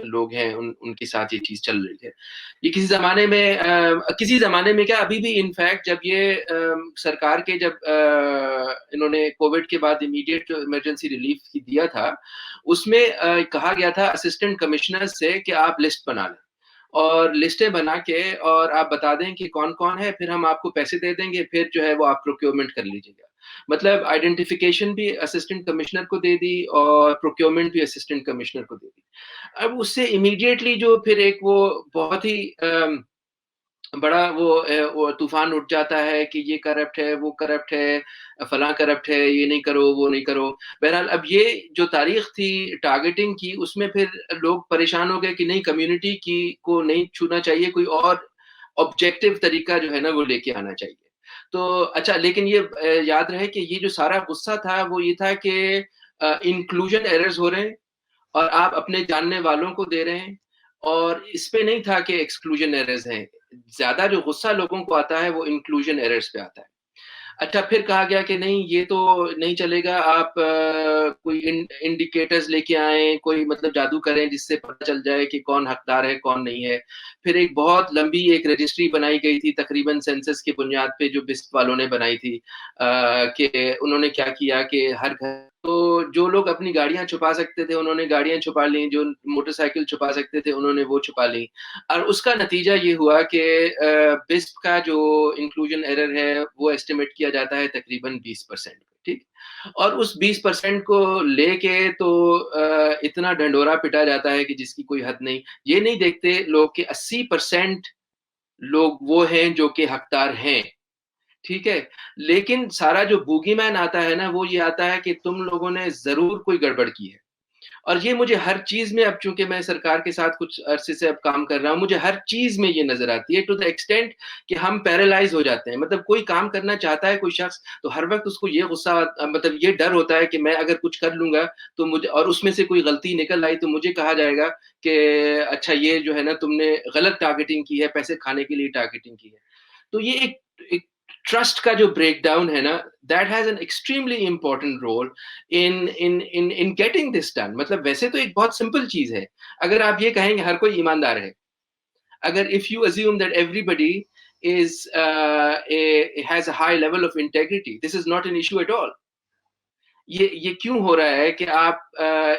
لوگ ہیں ان کے ساتھ یہ چیز چل رہی ہے. یہ کسی زمانے میں کیا ابھی بھی انفیکٹ جب یہ سرکار کے جب انہوں نے کووڈ کے بعد امیڈیٹ ایمرجنسی ریلیف دیا تھا, اس میں کہا گیا تھا اسسٹنٹ کمشنر سے کہ آپ لسٹ بنا لیں اور لسٹیں بنا کے اور آپ بتا دیں کہ کون کون ہے, پھر ہم آپ کو پیسے دے دیں گے, پھر جو ہے وہ آپ پروکیورمنٹ کر لیجیے گا. مطلب آئیڈینٹیفیکیشن بھی اسسٹنٹ کمشنر کو دے دی اور پروکیورمنٹ بھی اسسٹنٹ کمشنر کو دے دی. اب اس سے امیڈیٹلی جو پھر ایک وہ بہت ہی بڑا وہ طوفان اٹھ جاتا ہے کہ یہ کرپٹ ہے, وہ کرپٹ ہے, فلاں کرپٹ ہے, یہ نہیں کرو, وہ نہیں کرو. بہرحال اب یہ جو تاریخ تھی ٹارگیٹنگ کی, اس میں پھر لوگ پریشان ہو گئے کہ نہیں, کمیونٹی کی کو نہیں چھونا چاہیے, کوئی اور آبجیکٹو طریقہ جو ہے نا وہ لے کے آنا چاہیے. تو اچھا, لیکن یہ یاد رہے کہ یہ جو سارا غصہ تھا وہ یہ تھا کہ انکلوژن ایررز ہو رہے ہیں اور آپ اپنے جاننے والوں کو دے رہے ہیں, اور اس پہ نہیں تھا کہ ایکسکلوژن ایررز ہیں. زیادہ جو غصہ لوگوں کو آتا ہے وہ انکلوژن ایررز پہ آتا ہے. اچھا, پھر کہا گیا کہ نہیں یہ تو نہیں چلے گا, آپ کوئی انڈیکیٹرز لے کے آئیں, کوئی مطلب جادو کریں جس سے پتہ چل جائے کہ کون حقدار ہے کون نہیں ہے. پھر ایک بہت لمبی ایک رجسٹری بنائی گئی تھی تقریباً سینسس کی بنیاد پہ, جو بسپ والوں نے بنائی تھی, کہ انہوں نے کیا کیا کہ ہر گھر, تو جو لوگ اپنی گاڑیاں چھپا سکتے تھے انہوں نے گاڑیاں چھپا لیں, جو موٹر سائیکل چھپا سکتے تھے انہوں نے وہ چھپا لیں, اور اس کا نتیجہ یہ ہوا کہ بسپ کا جو انکلوژن ایرر ہے وہ ایسٹیمیٹ کیا جاتا ہے تقریباً 20%. ٹھیک, اور اس 20% کو لے کے تو اتنا ڈھنڈورا پٹا جاتا ہے کہ جس کی کوئی حد نہیں. یہ نہیں دیکھتے لوگ کہ 80% لوگ وہ ہیں جو کہ حقدار ہیں. ٹھیک ہے, لیکن سارا جو بوگی مین آتا ہے نا وہ یہ آتا ہے کہ تم لوگوں نے ضرور کوئی گڑبڑ کی ہے. اور یہ مجھے ہر چیز میں, اب چونکہ میں سرکار کے ساتھ کچھ عرصے سے اب کام کر رہا ہوں, مجھے ہر چیز میں یہ نظر آتی ہے, ٹو دا ایکسٹینٹ کہ ہم پیرالائز ہو جاتے ہیں. مطلب کوئی کام کرنا چاہتا ہے کوئی شخص, تو ہر وقت اس کو یہ غصہ, مطلب یہ ڈر ہوتا ہے کہ میں اگر کچھ کر لوں گا تو مجھے, اور اس میں سے کوئی غلطی نکل آئی تو مجھے کہا جائے گا کہ اچھا یہ جو ہے نا تم نے غلط ٹارگیٹنگ کی ہے, پیسے کھانے کے لیے ٹارگیٹنگ کی ہے. تو یہ ایک ٹرسٹ کا جو بریک ڈاؤن ہے نا, that has an extremely important role in getting this done. مطلب ویسے تو ایک بہت سمپل چیز ہے, اگر آپ یہ کہیں گے ہر کوئی ایماندار ہے, اگر if you assume that everybody has a high level of integrity, this is not an issue at all. یہ کیوں ہو رہا ہے کہ آپ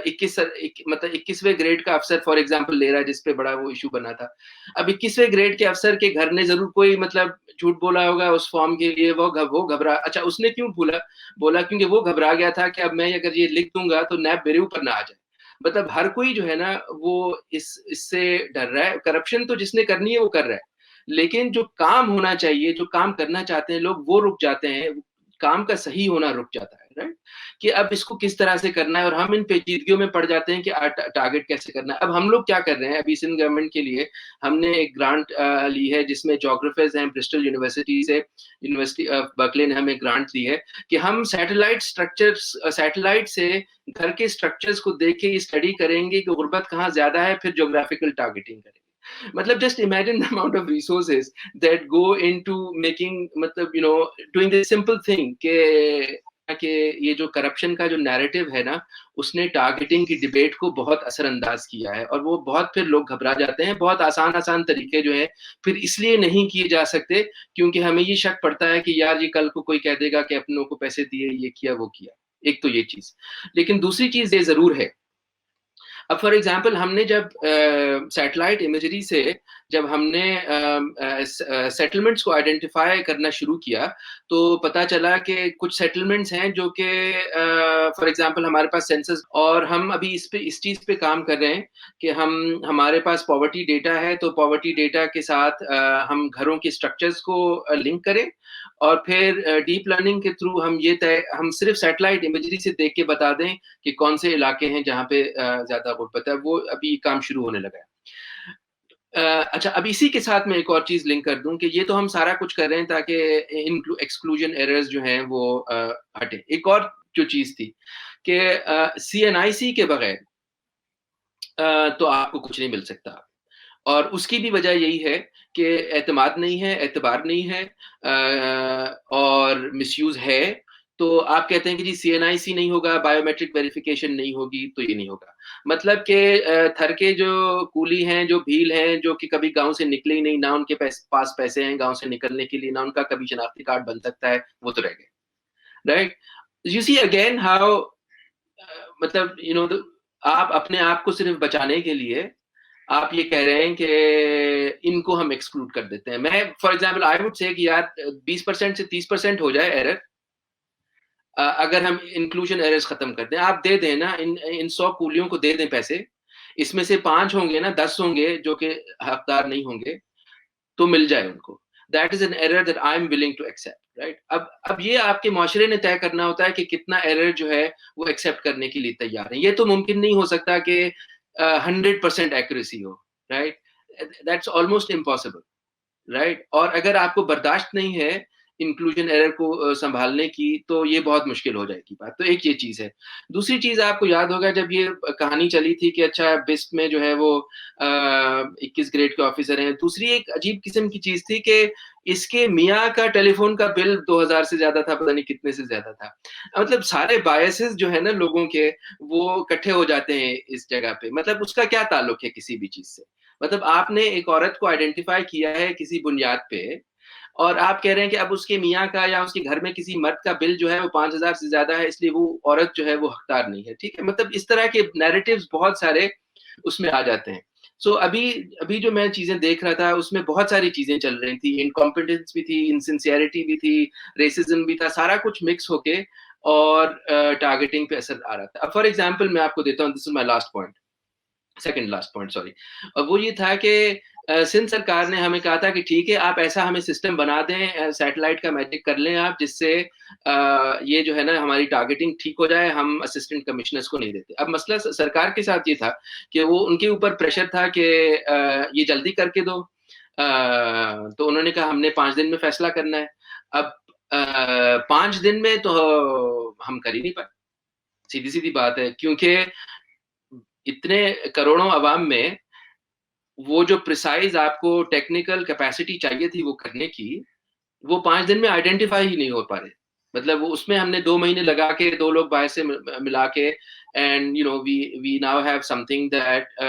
21ویں گریڈ کا افسر فار ایگزامپل لے رہا ہے, جس پہ بڑا وہ ایشو بنا تھا. اب 21ویں گریڈ کے افسر کے گھر نے ضرور کوئی مطلب جھوٹ بولا ہوگا اس فارم کے لیے, وہ گھبرا, اچھا اس نے کیوں بولا کیونکہ وہ گھبرا گیا تھا کہ اب میں اگر یہ لکھ دوں گا تو نیب میرے اوپر نہ آ جائے. مطلب ہر کوئی جو ہے نا وہ اس سے ڈر رہا ہے. کرپشن تو جس نے کرنی ہے وہ کر رہا ہے, لیکن جو کام ہونا چاہیے, جو کام کرنا چاہتے ہیں لوگ, وہ رک جاتے ہیں, کام کا صحیح ہونا رک جاتا ہے. رائٹ, کہ اب اس کو کس طرح سے کرنا ہے, اور ہم ان پیچیدگیوں میں پڑ جاتے ہیں کہ ٹارگیٹ کیسے کرنا ہے. اب ہم لوگ کیا کر رہے ہیں, ابھی سندھ گورنمنٹ کے لیے ہم نے ایک گرانٹ لی ہے جس میں جیوگرافرز ہیں برسٹل یونیورسٹی سے, یونیورسٹی آف برکلے نے ہمیں گرانٹ دی ہے کہ ہم سیٹلائٹ سے گھر کے اسٹرکچرز کو دیکھ کے اسٹڈی کریں گے کہ غربت کہاں زیادہ ہے, پھر جیوگرافیکل ٹارگیٹنگ کریں گے. مطلب just imagine the amount of resources that go into making, مطلب you know, doing this simple thing کہ یہ جو کرپشن کا جو نیریٹو ہے نا, اس نے ٹارگیٹنگ کی ڈبیٹ کو بہت اثر انداز کیا ہے, اور وہ بہت پھر لوگ گھبرا جاتے ہیں. بہت آسان طریقے جو ہیں پھر اس لیے نہیں کیے جا سکتے کیونکہ ہمیں یہ شک پڑتا ہے کہ یار یہ کل کو کوئی کہہ دے گا کہ اپنوں کو پیسے دیے, یہ کیا وہ کیا. ایک تو یہ چیز, لیکن دوسری چیز یہ ضرور ہے. اب فار ایگزامپل ہم نے جب سیٹلائٹ امیجری سے جب ہم نے سیٹلمنٹس کو آئیڈینٹیفائی کرنا شروع کیا تو پتا چلا کہ کچھ سیٹلمنٹس ہیں جو کہ فار ایگزامپل ہمارے پاس سینسس, اور ہم ابھی اس چیز پہ کام کر رہے ہیں کہ ہمارے پاس پاورٹی ڈیٹا ہے, تو پاورٹی ڈیٹا کے ساتھ ہم گھروں کے اسٹرکچرز کو لنک کریں, اور پھر ڈیپ لرننگ کے تھرو ہم صرف سیٹلائٹ امیجری سے دیکھ کے بتا دیں کہ کون سے علاقے ہیں جہاں پہ زیادہ غربت ہے. وہ ابھی کام شروع ہونے لگا ہے. اچھا, اب اسی کے ساتھ میں ایک اور چیز لنک کر دوں کہ یہ تو ہم سارا کچھ کر رہے ہیں تاکہ ایکسکلوژن ایررز جو ہیں وہ ہٹیں. ایک اور جو چیز تھی کہ CNIC کے بغیر تو آپ کو کچھ نہیں مل سکتا, اور اس کی بھی وجہ یہی ہے کہ اعتماد نہیں ہے, اعتبار نہیں ہے, اور مس یوز ہے. تو آپ کہتے ہیں کہ جی CNIC نہیں ہوگا, بایو میٹرک ویریفیکیشن نہیں ہوگی, تو یہ نہیں ہوگا. مطلب کہ تھر کے جو کولی ہیں, جو بھیل ہیں, جو کہ کبھی گاؤں سے نکلے ہی نہیں, نہ ان کے پاس پیسے ہیں گاؤں سے نکلنے کے لیے, نہ ان کا کبھی شناختی کارڈ بن سکتا ہے, وہ تو رہ گئے. Right, you see again how, مطلب یو نو, آپ اپنے آپ کو صرف بچانے کے لیے آپ یہ کہہ رہے ہیں کہ ان کو ہم ایکسکلوڈ کر دیتے ہیں. میں for example I would say کہ یار 20% سے 30% ہو جائے ایرر, اگر ہم انکلوژن ایررز ختم کر دیں. آپ دے دیں نا, ان 100 کولیوں کو دے دیں پیسے, اس میں سے 5 ہوں گے نا, 10 ہوں گے جو کہ حقدار نہیں ہوں گے, تو مل جائے ان کو. That is an error that I am willing to accept, right? اب یہ آپ کے معاشرے نے طے کرنا ہوتا ہے کہ کتنا ایرر جو ہے وہ ایکسیپٹ کرنے کے لیے تیار ہیں. یہ تو ممکن نہیں ہو سکتا کہ 100% accuracy who, right? That's almost impossible, right? اور اگر آپ کو برداشت نہیں ہے انکلوژن ایرر کو سنبھالنے کی, تو یہ بہت مشکل ہو جائے گی بات. تو ایک یہ چیز ہے. دوسری چیز آپ کو یاد ہوگا جب یہ کہانی چلی تھی کہ اچھا بسٹ میں جو ہے وہ 21 گریڈ کے آفیسر ہیں. دوسری ایک عجیب قسم کی چیز تھی کہ اس کے میاں کا ٹیلی فون کا بل 2000 سے زیادہ تھا, پتہ نہیں کتنے سے زیادہ تھا. مطلب سارے بایسز جو ہے نا لوگوں کے, وہ اکٹھے ہو جاتے ہیں اس جگہ پہ. مطلب اس کا کیا تعلق ہے کسی بھی چیز سے؟ مطلب آپ نے ایک عورت کو آئیڈینٹیفائی کیا ہے کسی بنیاد پہ, اور آپ کہہ رہے ہیں کہ اب اس کے میاں کا یا اس کے گھر میں کسی مرد کا بل جو ہے وہ 5000 سے زیادہ ہے, اس لیے وہ عورت جو ہے وہ حقدار نہیں ہے. ٹھیک ہے, مطلب اس طرح کے نیریٹیوز بہت سارے اس میں آ جاتے ہیں. سو ابھی جو میں چیزیں دیکھ رہا تھا اس میں بہت ساری چیزیں چل رہی تھی. انکمپیٹنس بھی تھی, انسنسیئرٹی بھی تھی, ریسزم بھی تھا, سارا کچھ مکس ہو کے اور ٹارگیٹنگ پہ اثر آ رہا تھا. اب فار ایگزامپل میں آپ کو دیتا ہوں, this is my last point, second last point sorry. اور وہ یہ تھا کہ سندھ سرکار نے ہمیں کہا تھا کہ ٹھیک ہے آپ ایسا ہمیں سسٹم بنا دیں, سیٹلائٹ کا میجک کر لیں آپ, جس سے یہ جو ہے نا ہماری ٹارگیٹنگ ٹھیک ہو جائے, ہم اسسٹنٹ کمشنرز کو نہیں دیتے. اب مسئلہ سرکار کے ساتھ یہ تھا کہ وہ ان کے اوپر پریشر تھا کہ یہ جلدی کر کے دو, تو انہوں نے کہا ہم نے 5 دن میں فیصلہ کرنا ہے. اب 5 دن میں تو ہم کر ہی نہیں پائے, سیدھی بات ہے, کیونکہ اتنے کروڑوں عوام میں وہ جو پریسائز آپ کو ٹیکنیکل کیپیسٹی چاہیے تھی وہ کرنے کی, وہ 5 دن میں آئیڈینٹیفائی ہی نہیں ہو پا رہے. مطلب اس میں ہم نے 2 مہینے لگا کے 2 لوگ باہر سے ملا کے, and you know we now have something that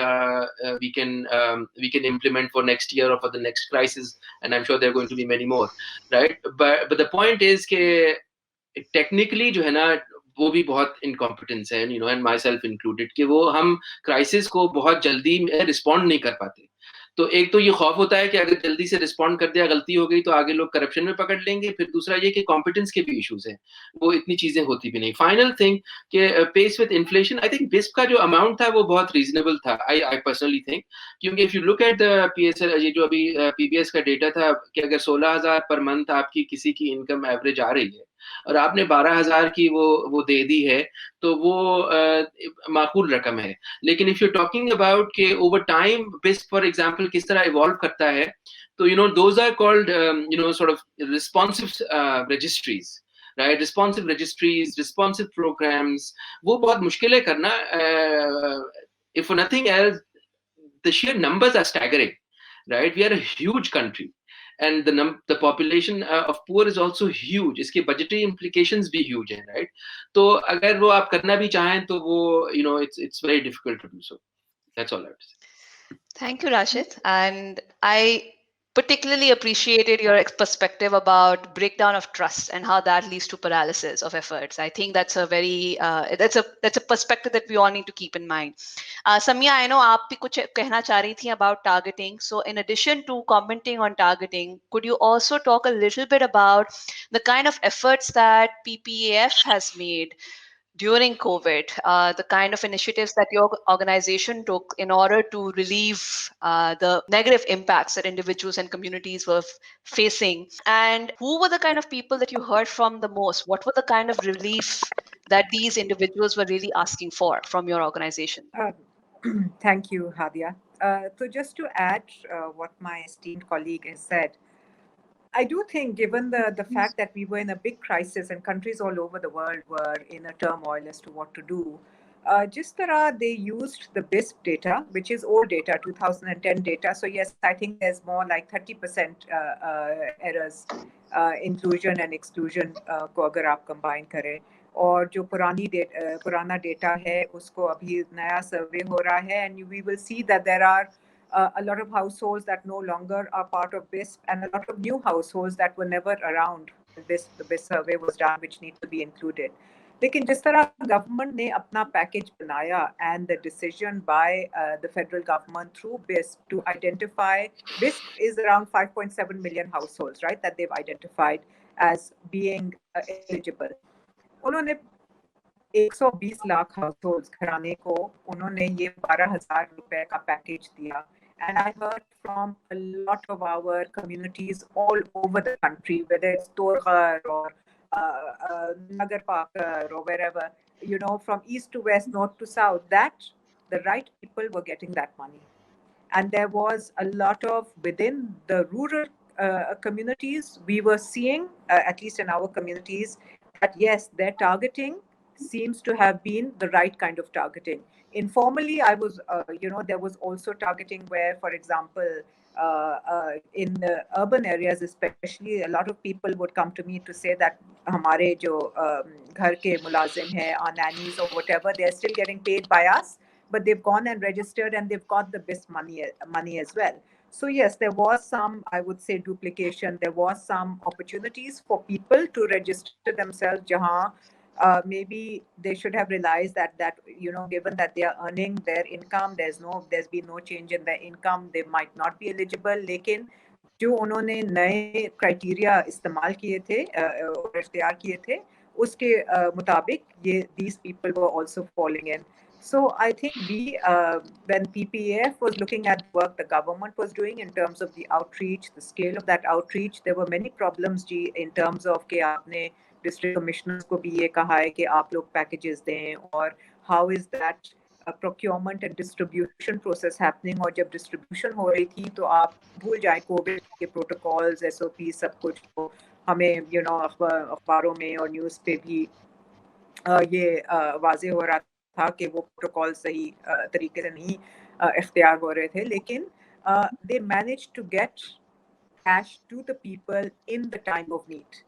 we can implement for next year or for the next crisis, and I'm sure there are going to be many more, right? But the point is کہ technically جو ہے نا وہ بھی بہت incompetence ہے, you know, and myself included, کہ وہ ہم کرائسس کو بہت جلدی رسپونڈ نہیں کر پاتے. تو ایک تو یہ خوف ہوتا ہے کہ اگر جلدی سے رسپونڈ کر دیا, غلطی ہو گئی تو آگے لوگ کرپشن میں پکڑ لیں گے. پھر دوسرا یہ کہ کمپیٹنس کے بھی ایشوز ہیں, وہ اتنی چیزیں ہوتی بھی نہیں. فائنل تھنگ کہ pace with inflation, I think BISP کا جو اماؤنٹ تھا وہ بہت ریزنیبل تھا, آئی پرسنلی تھنک, کیونکہ if you look at the PSL, یہ جو ابھی PBS کا ڈیٹا تھا کہ اگر 16,000 پر منتھ آپ کی کسی کی انکم ایوریج آ رہی ہے, اور آپ نے 12,000 کی وہ دے دی ہے تو وہ معقول رقم ہے. لیکن if you're talking about کہ over time BISP for example کس طرح ایوالو کرتا ہے تو those are called sort of responsive registries, right? Responsive registries, responsive programs, وہ بہت مشکل ہے کرنا. If for nothing else, the sheer numbers are staggering, right? We are a huge country and the population of poor is also huge. اس کے budgetary implications بھی huge ہیں, right? تو اگر وہ آپ کرنا بھی چاہیں تو وہ it's very difficult to do so. That's all I have to say. Thank you, Rashid. And I particularly appreciated your perspective about breakdown of trust and how that leads to paralysis of efforts. I think that's a very that's a perspective that we all need to keep in mind. Samia, I know aap bhi kuch kehna cha rahi thi about targeting. So in addition to commenting on targeting, could you also talk a little bit about the kind of efforts that PPAF has made during COVID, the kind of initiatives that your organization took in order to relieve the negative impacts that individuals and communities were facing? And who were the kind of people that you heard from the most? What were the kind of relief that these individuals were really asking for from your organization? Thank you, Hadia. So just to add what my esteemed colleague has said, I do think, given the fact that we were in a big crisis and countries all over the world were in a turmoil as to what to do, just tarah they used the BISP data, which is old data, 2010 data. So yes, I think there's more like 30% errors, inclusion and exclusion ko agar aap combine kare. اور جو پرانا data ہے اس کو ابھی نیا survey ہو رہا ہے and we will see that there are a lot of households that no longer are part of BISP and a lot of new households that were never around when the BISP survey was done, which need to be included. لیکن جس طرح government نے اپنا package بنایا and the decision by the federal government through BISP to identify, BISP is around 5.7 million households, right, that they've identified as being eligible. انہوں نے 120 lakh house holds گھرانے کو انہوں نے یہ 12,000 روپے کا پیکیج دیا. And I heard from a lot of our communities all over the country, whether it's Torghar or Nagar Pakar or wherever, from east to west, north to south, that the right people were getting that money. And there was a lot of, within the rural communities, we were seeing, at least in our communities, that yes, their targeting seems to have been the right kind of targeting. Informally, I was, there was also targeting where, for example, in the urban areas especially, a lot of people would come to me to say that ہمارے جو گھر کے ملازم ہیں, our nannies or whatever, they're still getting paid by us, but they've gone and registered and they've got the BISP money as well. So yes, there was some, I would say, duplication. There was some opportunities for people to register themselves jahan maybe they should have realized that given that they are earning their income, there's been no change in their income, they might not be eligible. لیکن جو انہوں نے نئے criteria استعمال کیے تھے اور اختیار کیے تھے اس کے مطابق یہ these people were also falling in. So I think when PPAF was looking at the work the government was doing in terms of the outreach, the scale of that outreach, there were many problems in terms of کہ آپ نے district commissioners کو بھی یہ کہا ہے کہ آپ لوگ پیکیجز دیں, اور how is that procurement and distribution process happening. اور جب ڈسٹریبیوشن ہو رہی تھی تو آپ بھول جائیں کووڈ کے پروٹوکالز, SOP, سب کچھ ہمیں اخباروں میں اور نیوز پہ بھی یہ واضح ہو رہا تھا کہ وہ پروٹوکال صحیح طریقے سے نہیں اختیار ہو رہے تھے. لیکن they managed to get cash to the people in the time of need.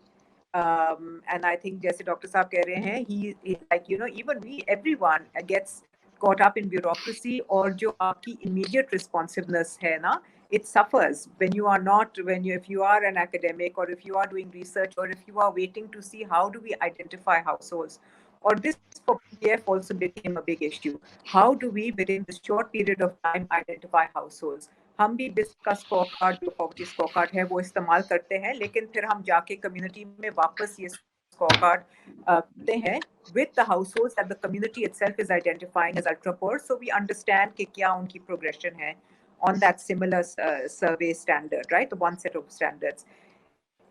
And I think جیسے ڈاکٹر صاحب کہہ رہے ہیں, he like even everyone gets caught up in bureaucracy, اور جو آپ کی immediate responsiveness ہے نا, it suffers when you are not, if you are an academic or if you are doing research or if you are waiting to see how do we identify households. Or this for PPAF also became a big issue. How do we within this short period of time identify households? ہم بھی BISP کا score card جو poverty score card ہے وہ استعمال کرتے ہیں, لیکن پھر ہم جا کے کمیونٹی میں واپس یہ اسکور کارڈ کرتے ہیں with the households that the community itself is identifying as ultra poor, so we understand کہ کیا ان کی progression ہے on that similar survey standard, right, the one set of standards.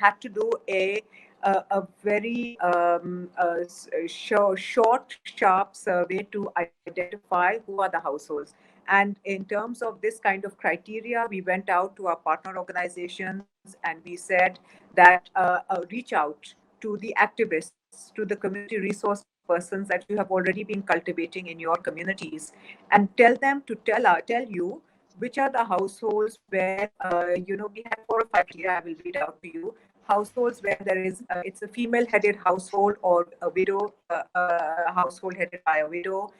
had to do a very short, sharp survey to identify who are the households. And in terms of this kind of criteria, we went out to our partner organizations and we said that reach out to the activists, to the community resource persons that you have already been cultivating in your communities, and tell them to tell you which are the households where we had 4 or 5 here. I will read out to you. Households where there is it's a female-headed household or a widow household headed by a widow.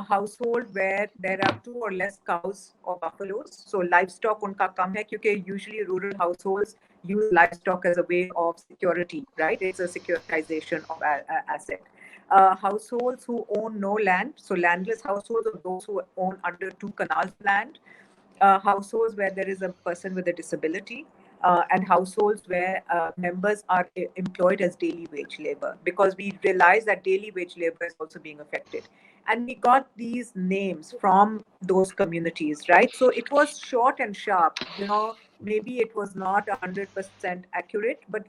Household where there are 2 or less cows or buffaloes. So livestock unka kam hai, because usually rural households use livestock as a way of security, right? It's a securitization of asset. Households who own no land, so landless households or those who own under 2 canals land. Households where there is a person with a disability, and households where members are employed as daily wage labor, because we realize that daily wage labor is also being affected. And we got these names from those communities, right? So it was short and sharp, maybe it was not 100% accurate, but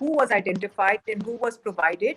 who was identified and who was provided.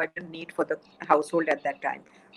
urgent need for the household at that time.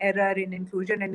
error in inclusion and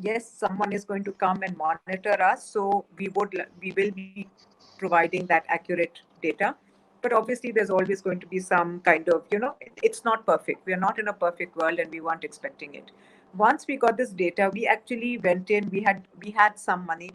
yes, someone is going to come and monitor us, so we will be providing that accurate data. But obviously there's always going to be some kind of it's not perfect, we are not in a perfect world and we weren't expecting it. Once we got this data, we actually went in, we had some money.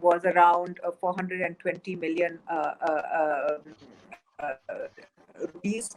was around 420 million rupees,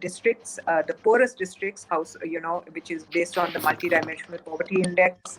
districts, the poorest districts, which is based on the multidimensional poverty index.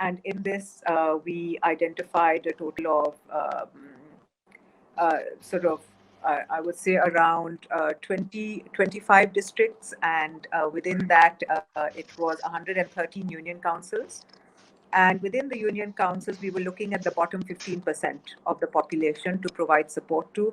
and in this we identified a total of sort of I would say around 25 districts, and within that it was 113 union councils. And within the union councils, we were looking at the bottom 15% of the population to provide support to.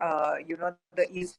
the ease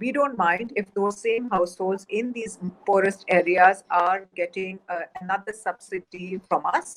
we don't mind if those same households in these poorest areas are getting another subsidy from us,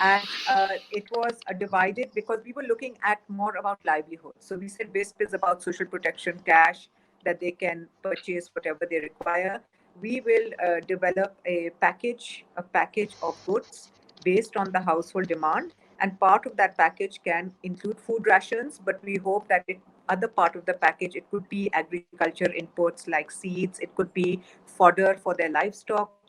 And it was divided because we were looking at more about livelihood. So we said BISP is about social protection cash, that they can purchase whatever they require. We will develop a package of goods based on the household demand, and part of that package can include food rations, but we hope that other part of the package, it could be agriculture inputs like seeds, it could be fodder for their livestock,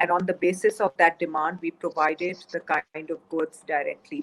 and on the basis of that demand we provided the kind of goods directly.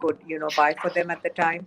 could buy for them at the time.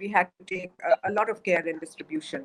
we had to take a lot of care in distribution.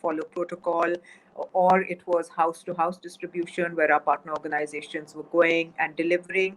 follow protocol, or it was house-to-house distribution where our partner organizations were going and delivering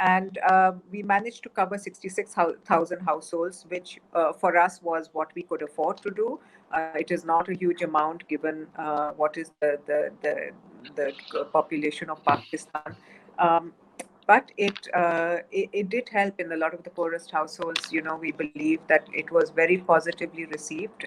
And we managed to cover 66,000 households, which for us was what we could afford to do. It is not a huge amount given what is the population of Pakistan. But it did help in a lot of the poorest households. You know, we believe that it was very positively received.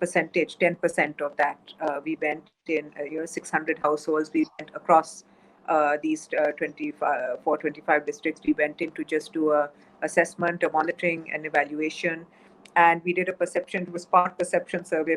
percentage 10% of that we went in 600 households. We went across these 25 districts. We went in to just do a assessment, a monitoring and evaluation, and we did a perception. It was part perception survey,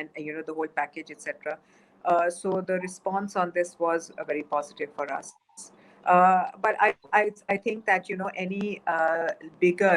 and the whole package, etc. So the response on this was very positive for us. But I think that any bigger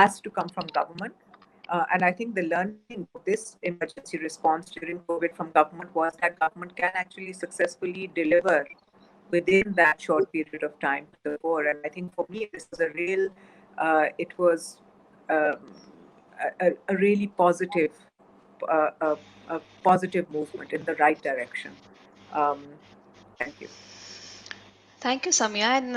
has to come from government. And I think the learning of this emergency response during COVID from government was that government can actually successfully deliver within that short period of time to the poor. And I think for me, this was it was a really positive movement in the right direction. Thank you. Thank you, Samia. And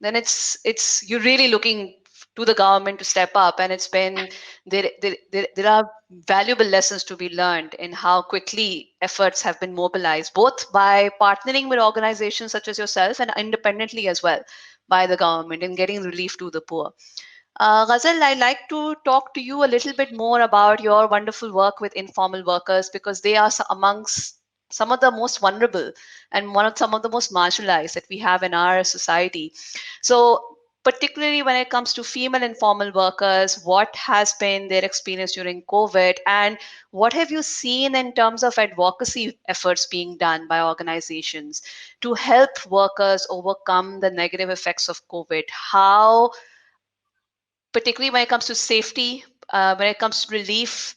then it's you're really looking to the government to step up, and it's been there are valuable lessons to be learned in how quickly efforts have been mobilized, both by partnering with organizations such as yourself and independently as well by the government in getting relief to the poor. Ghazal, I'd like to talk to you a little bit more about your wonderful work with informal workers, because they are amongst some of the most vulnerable and some of the most marginalized that we have in our society. So particularly when it comes to female informal workers, what has been their experience during COVID, and what have you seen in terms of advocacy efforts being done by organizations to help workers overcome the negative effects of COVID? How, particularly when it comes to safety, when it comes to relief,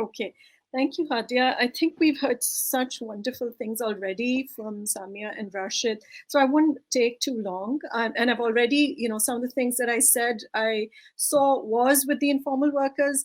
Okay. Thank you, Hadia. I think we've heard such wonderful things already from Samia and Rashid, so I wouldn't take too long. And I've already, some of the things that I said I saw was with the informal workers.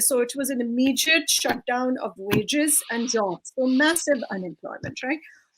So it was an immediate shutdown of wages and jobs. So massive unemployment, right?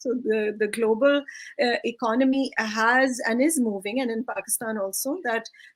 So the global economy has and is moving, and in Pakistan also, that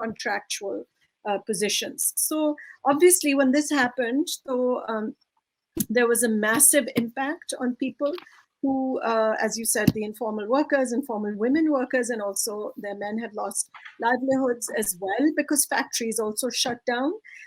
contractual positions. So obviously when this happened, so there was a massive impact on people who, as you said, the informal workers, informal women workers, and also their men had lost livelihoods as well because factories also shut down.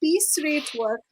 piece rate work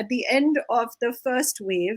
at the end of the first wave,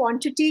quantity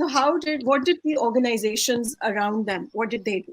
so what did the organizations around them, what did they do?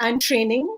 and training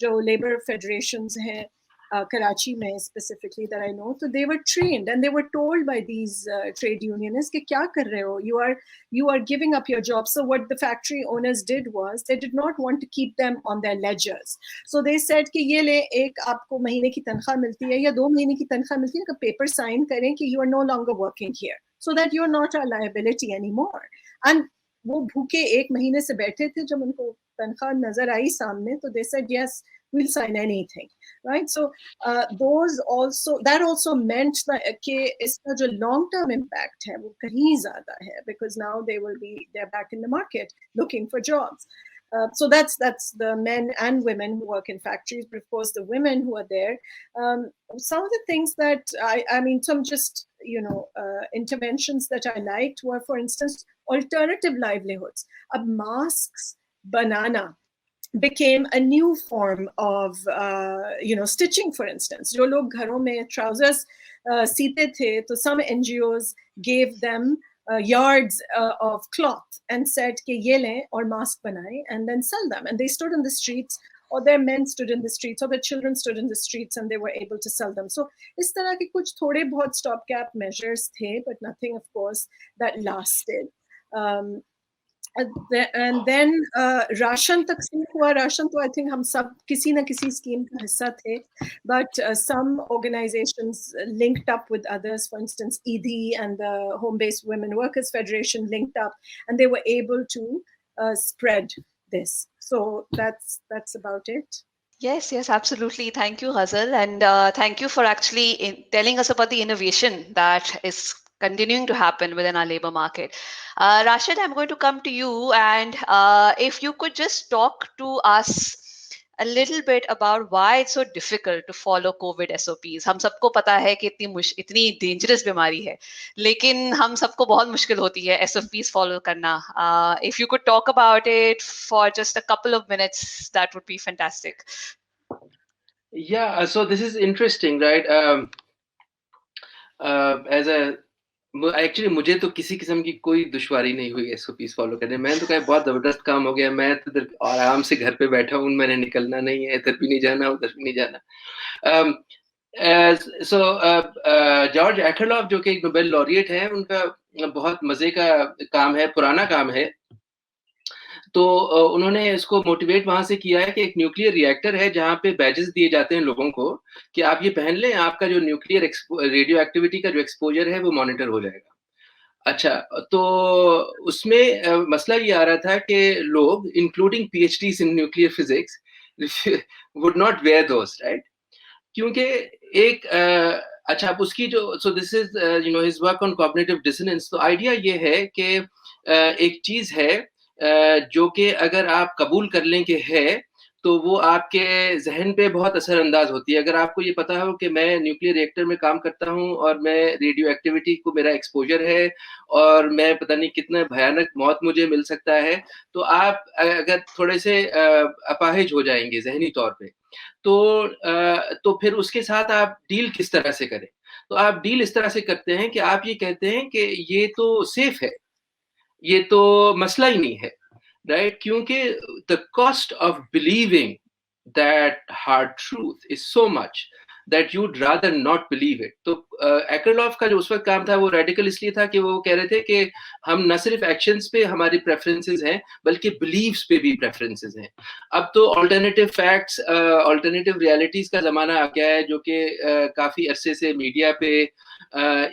جو labour federations ہیں کراچی میں specifically that I know, so they were trained and they were told by these trade unionists کہ کیا کر رہے ہو, you are giving up your job. So what the factory owners did was they did not want to keep them on their ledgers, so they said کہ یہ لے, ایک آپ کو مہینے کی تنخواہ ملتی ہے یا 2 مہینے کی تنخواہ ملتی ہے, کہ پیپر سائن کریں کہ you are no longer working here, so that you are not a liability anymore. And وہ بھوکے 1 مہینے سے بیٹھے تھے, جب ان کو تنخواہ نظر آئی سامنے تو they said yes, we'll sign anything, right? So that also meant کہ اس کا جو long term impact ہے وہ کہیں زیادہ ہے, because now they're back in the market looking for jobs. So that's the men and women who work in factories, but of course the women who are there, some of the things that I mean, some just interventions that I liked were, for instance, alternative livelihoods. masks banana became a new form of stitching, for instance. جو لوگ گھروں میں trousers سیتے تھے, تو some NGOs gave them yards of cloth and said کہ یہ لیں اور ماسک بنائیں and then sell them, and they stood in the streets, or their men stood in the streets, or their children stood in the streets, and they were able to sell them. So اس طرح کے کچھ تھوڑے بہت stop gap measures تھے, but nothing of course that lasted. And then ration تقسیم ہوا. Ration تو I think ہم سب کسی نہ کسی اسکیم کا حصہ تھے, but some organizations linked up with others. For instance, EDI and the Home-Based Women Workers Federation linked up, and they were able to spread this. So that's about it. Yes, absolutely. Thank you, Ghazal. And thank you for actually telling us about the innovation that is continuing to happen within our labor market. Rashid, I'm going to come to you, and if you could just talk to us a little bit about why it's so difficult to follow COVID SOPs. ہم سب کو پتا ہے کہ اتنی dangerous بیماری ہے, لیکن ہم سب کو بہت مشکل ہوتی ہے SOPs follow کرنا. If you could talk about it for just a couple of minutes, that would be fantastic. Yeah, so this is interesting, right? Actually مجھے تو کسی قسم کی کوئی دشواری نہیں ہوئی SOPs فالو کرنے. میں تو کہا بہت زبردست کام ہو گیا, میں تو آرام سے گھر پہ بیٹھا ہوں, میں نے نکلنا نہیں ہے, ادھر بھی نہیں جانا, ادھر بھی نہیں جانا. سو جارج ایکرلوف جو کہ ایک نوبیل laureate ہیں, ان کا بہت مزے کا کام ہے, پرانا کام ہے. تو انہوں نے اس کو موٹیویٹ وہاں سے کیا ہے کہ ایک نیوکلیئر ریئیکٹر ہے جہاں پہ بیجز دیے جاتے ہیں لوگوں کو کہ آپ یہ پہن لیں, آپ کا جو نیوکلیئر ریڈیو ایکٹیویٹی کا جو ایکسپوجر ہے وہ مانیٹر ہو جائے گا. اچھا, تو اس میں مسئلہ یہ آ رہا تھا کہ لوگ including PhDs in nuclear physics would not wear those, right? کیونکہ ایک اچھا اب اس کی جو so this is his work on cognitive dissonance. تو آئیڈیا یہ ہے کہ ایک چیز ہے جو کہ اگر آپ قبول کر لیں کہ ہے تو وہ آپ کے ذہن پہ بہت اثر انداز ہوتی ہے. اگر آپ کو یہ پتا ہو کہ میں نیوکلیئر ریئیکٹر میں کام کرتا ہوں اور میں ریڈیو ایکٹیویٹی کو میرا ایکسپوجر ہے اور میں پتہ نہیں کتنا بھیانک موت مجھے مل سکتا ہے, تو آپ اگر تھوڑے سے اپاہج ہو جائیں گے ذہنی طور پہ, تو پھر اس کے ساتھ آپ ڈیل کس طرح سے کریں. تو آپ ڈیل اس طرح سے کرتے ہیں کہ آپ یہ کہتے ہیں کہ یہ تو سیف ہے, یہ تو مسئلہ ہی نہیں ہے, رائٹ, کیونکہ the cost of believing that hard truth is so much that you'd rather not believe it. تو ایکرلوف کا جو اس وقت کام تھا وہ ریڈیکل اس لیے تھا کہ وہ کہہ رہے تھے کہ ہم نہ صرف ایکشنز پہ ہماری پریفرنسز ہیں بلکہ بلیفز پہ بھی پریفرنسز ہیں. اب تو آلٹرنیٹیو فیکٹس, آلٹرنیٹیو ریالٹیز کا زمانہ آ گیا ہے جو کہ کافی عرصے سے میڈیا پہ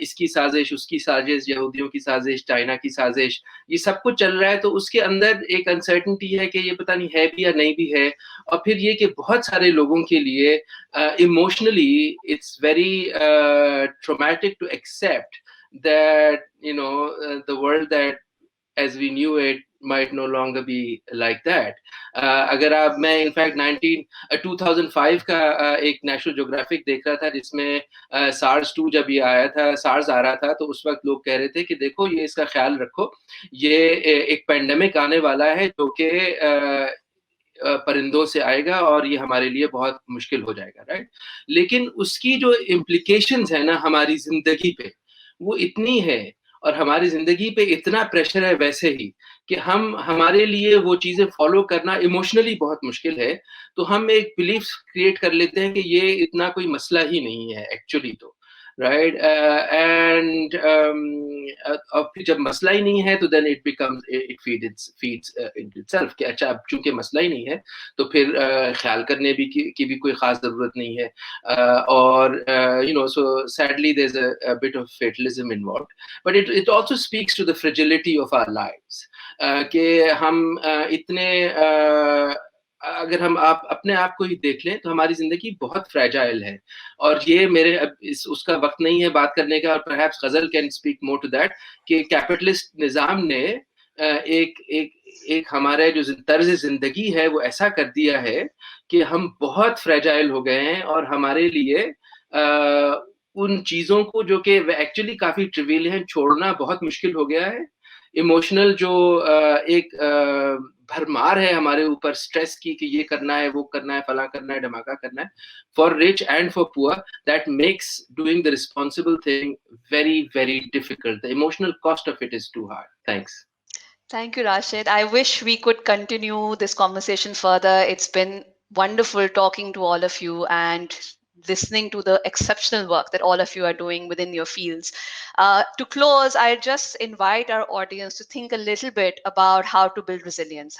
اس کی سازش, اس کی سازش, یہودیوں کی سازش, چائنا کی سازش, یہ سب کچھ چل رہا ہے. تو اس کے اندر ایک انسرٹنٹی ہے کہ یہ پتہ نہیں ہے بھی یا نہیں بھی ہے. اور پھر یہ کہ بہت سارے لوگوں کے لیے emotionally it's very traumatic to accept that the world that as we knew it might no longer be like that. اگر آپ, میں انفیکٹ 2005 کا ایک نیشنل جیوگرافک دیکھ رہا تھا جس میں SARS 2 جب یہ آیا تھا, SARS آ رہا تھا, تو اس وقت لوگ کہہ رہے تھے کہ دیکھو یہ اس کا خیال رکھو, یہ ایک پینڈیمک آنے والا ہے جو کہ پرندوں سے آئے گا اور یہ ہمارے لیے بہت مشکل ہو جائے گا, رائٹ. لیکن اس کی جو امپلیکیشنز ہیں نا ہماری زندگی پہ وہ اتنی ہے, اور ہماری زندگی پہ اتنا پریشر ہے ویسے ہی کہ ہمارے لیے وہ چیزیں فالو کرنا ایموشنلی بہت مشکل ہے, تو ہم ایک بلیف کریٹ کر لیتے ہیں کہ یہ اتنا کوئی مسئلہ ہی نہیں ہے ایکچولی تو, رائٹ. اینڈ جب مسئلہ ہی نہیں ہے تو then it becomes it feeds itself کہ اچھا اب چونکہ مسئلہ ہی نہیں ہے تو پھر خیال کرنے کی بھی کوئی خاص ضرورت نہیں ہے. اور so sadly there's a bit of fatalism involved, but it also speaks to the fragility of our lives. کہ ہم اتنے اگر ہم اپنے آپ کو ہی دیکھ لیں تو ہماری زندگی بہت فریجائل ہے, اور یہ میرے اب اس کا وقت نہیں ہے بات کرنے کا, اور perhaps Ghazal can speak more to that, کہ کیپٹلسٹ نظام نے ایک ہمارا جو طرز زندگی ہے وہ ایسا کر دیا ہے کہ ہم بہت فریجائل ہو گئے ہیں, اور ہمارے لیے ان چیزوں کو جو کہ ایکچولی کافی ٹریویل ہیں چھوڑنا بہت مشکل ہو گیا ہے. ایموشنل جو ایک بھرمار ہے ہمارے اوپر اسٹریس کی کہ یہ کرنا ہے, وہ کرنا ہے, فلاں کرنا ہے, دھماکہ کرنا ہے, فار رچ اینڈ فار پور, that makes doing the responsible thing very very difficult. The emotional cost of it is too hard. Thanks. Thank you, Rashid. I wish we could continue this conversation further. It's been wonderful talking to all of you and listening to the exceptional work that all of you are doing within your fields. To close, I just invite our audience to think a little bit about how to build resilience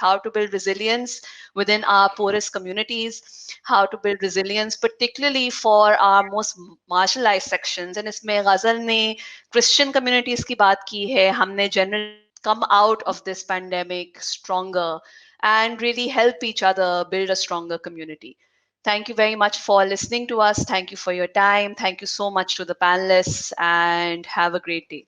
within our poorest communities, how to build resilience particularly for our most marginalized sections. And isme Ghazal ne Christian communities ki baat ki hai. Humne generally come out of this pandemic stronger and really help each other build a stronger community. Thank you very much for listening to us. Thank you for your time. Thank you so much to the panelists, and have a great day.